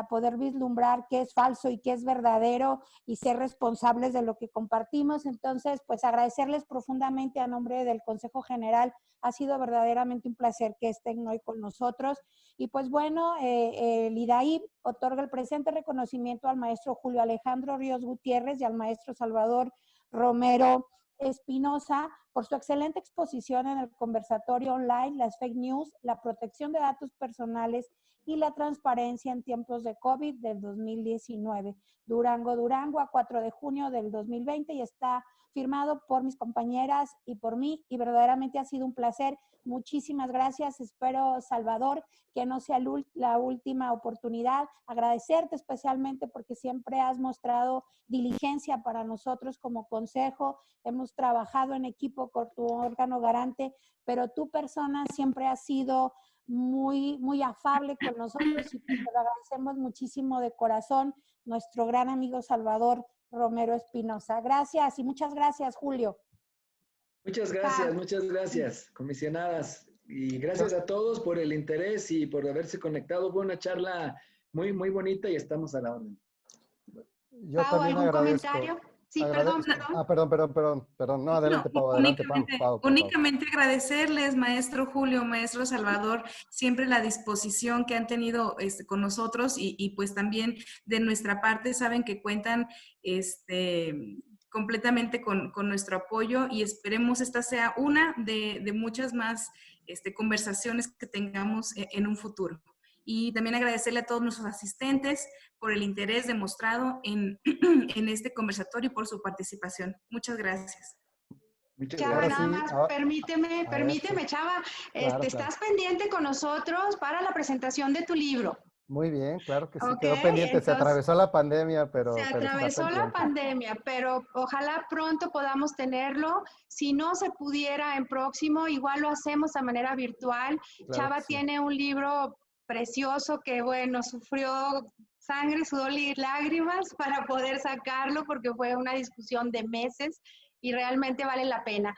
poder vislumbrar qué es falso y qué es verdadero y ser responsables de lo que compartimos. Entonces, pues agradecerles profundamente a nombre del Consejo General. Ha sido verdaderamente un placer que estén hoy con nosotros. Y pues bueno, el IDAIB otorga el presente reconocimiento al maestro Julio Alejandro Ríos Gutiérrez y al maestro Salvador Romero Espinosa por su excelente exposición en el conversatorio online, las fake news, la protección de datos personales y la transparencia en tiempos de COVID del 2019. Durango, a 4 de junio del 2020 y está firmado por mis compañeras y por mí, y verdaderamente ha sido un placer. Muchísimas gracias. Espero, Salvador, que no sea la última oportunidad. Agradecerte especialmente porque siempre has mostrado diligencia para nosotros como consejo. Hemos trabajado en equipo con tu órgano garante, pero tu persona siempre ha sido muy, muy afable con nosotros y te lo agradecemos muchísimo de corazón, nuestro gran amigo Salvador Romero Espinosa. Gracias y muchas gracias, Julio. Muchas gracias, comisionadas. Y gracias a todos por el interés y por haberse conectado. Fue una charla muy, muy bonita y estamos a la orden. Yo Pau, también ¿algún agradezco. comentario? Sí, perdón. No, adelante, Pau, adelante, Pau. Únicamente agradecerles, maestro Julio, maestro Salvador, siempre la disposición que han tenido con nosotros y pues también de nuestra parte saben que cuentan completamente con nuestro apoyo y esperemos esta sea una de muchas más conversaciones que tengamos en un futuro. Y también agradecerle a todos nuestros asistentes por el interés demostrado en este conversatorio y por su participación. Muchas gracias. Chava, nada más, permíteme, Chava, Claro. estás pendiente con nosotros para la presentación de tu libro. Muy bien, claro que sí, Okay, quedó pendiente. entonces, se atravesó la pandemia, pero se atravesó la pandemia, pero ojalá pronto podamos tenerlo. Si no se pudiera en próximo, igual lo hacemos de manera virtual. Claro, Chava tiene un libro precioso que, bueno, sufrió sangre, sudor y lágrimas para poder sacarlo porque fue una discusión de meses y realmente vale la pena.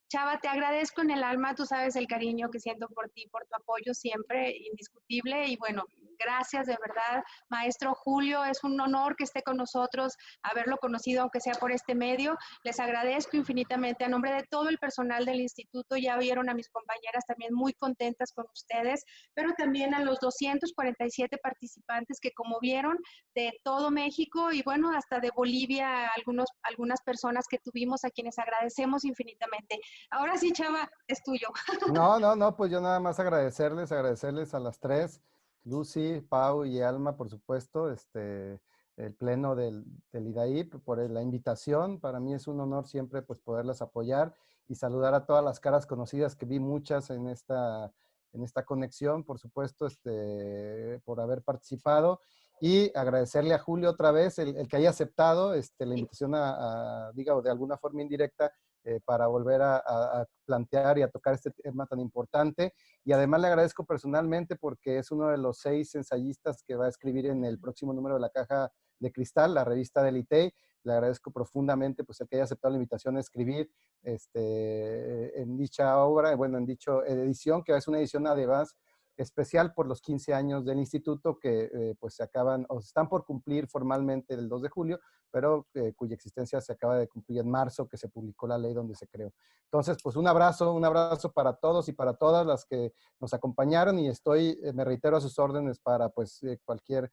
Chava, te agradezco en el alma, tú sabes el cariño que siento por ti, por tu apoyo siempre indiscutible y bueno, gracias de verdad. Maestro Julio, es un honor que esté con nosotros, haberlo conocido aunque sea por este medio. Les agradezco infinitamente a nombre de todo el personal del instituto. Ya vieron a mis compañeras también muy contentas con ustedes, pero también a los 247 participantes que como vieron de todo México y bueno, hasta de Bolivia, algunas personas que tuvimos a quienes agradecemos infinitamente. Ahora sí, Chava, es tuyo. No, pues yo nada más agradecerles a las tres, Lucy, Pau y Alma, por supuesto, el pleno del IDAIP, por la invitación. Para mí es un honor siempre pues poderlas apoyar y saludar a todas las caras conocidas, que vi muchas en esta conexión, por supuesto, por haber participado. Y agradecerle a Julio otra vez el que haya aceptado la invitación diga, de alguna forma indirecta, para volver a plantear y a tocar este tema tan importante. Y además le agradezco personalmente porque es uno de los 6 ensayistas que va a escribir en el próximo número de La Caja de Cristal, la revista del ITEI. Le agradezco profundamente pues el que haya aceptado la invitación a escribir en dicha obra, bueno, en dicha edición, que es una edición además especial por los 15 años del instituto que pues se acaban o están por cumplir formalmente el 2 de julio, pero cuya existencia se acaba de cumplir en marzo, que se publicó la ley donde se creó. Entonces, pues un abrazo para todos y para todas las que nos acompañaron y me reitero a sus órdenes para pues cualquier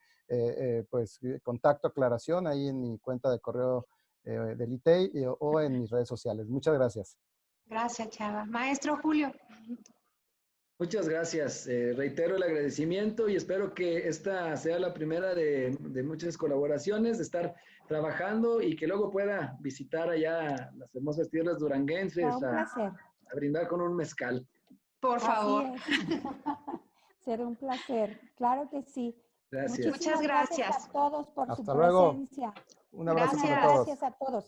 contacto, aclaración ahí en mi cuenta de correo del ITEI o en mis redes sociales. Muchas gracias. Gracias, Chava. Maestro Julio. Muchas gracias. Reitero el agradecimiento y espero que esta sea la primera de muchas colaboraciones, de estar trabajando y que luego pueda visitar allá las hermosas tierras duranguenses a brindar con un mezcal. Por favor. Será un placer. Claro que sí. Gracias. Muchas gracias a todos por Hasta su luego. presencia. Un abrazo para todos. Gracias a todos.